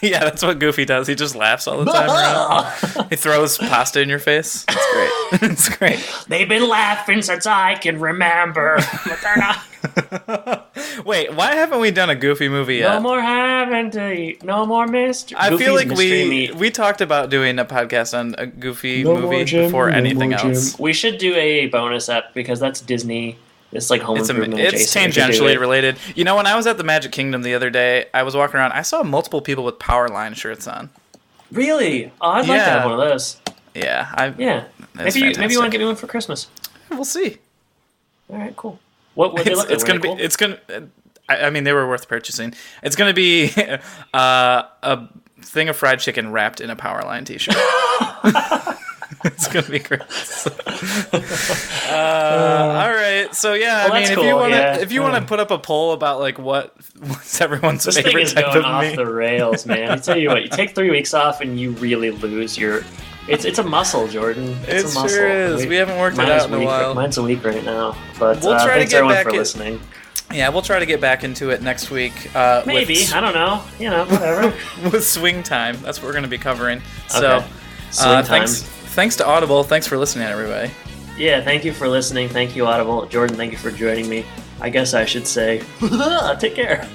Yeah, that's what Goofy does. He just laughs all the time around. He throws pasta in your face. It's great. It's great. They've been laughing since I can remember, but they're not. Wait, why haven't we done a Goofy movie yet? No more having to eat. No more mystery. I feel like we talked about doing a podcast on a Goofy movie before anything else. We should do a bonus app because that's Disney. It's like Home Improvement. It's tangentially related. You know, when I was at the Magic Kingdom the other day, I was walking around. I saw multiple people with Powerline shirts on. Really? Oh, I'd like to have one of those. Yeah, Maybe you want to get me one for Christmas. We'll see. All right, cool. What would they look like? It's gonna be. It's gonna. I mean, they were worth purchasing. It's gonna be a thing of fried chicken wrapped in a Powerline T-shirt. It's gonna be great. All right, so if you want to put up a poll about like what's everyone's this favorite thing is type going of off meat. the rails, man. I tell you what, you take 3 weeks off and you really lose your. It's a muscle, Jordan. It's a muscle. Sure is. We haven't worked it out in a while. Mine's a week right now, but we'll try thanks to get everyone back for listening. Yeah, we'll try to get back into it next week. Maybe I don't know. Whatever. With swing time, that's what we're going to be covering. Okay. So, thanks to Audible. Thanks for listening, everybody. Yeah, thank you for listening. Thank you, Audible. Jordan, thank you for joining me. I guess I should say, take care.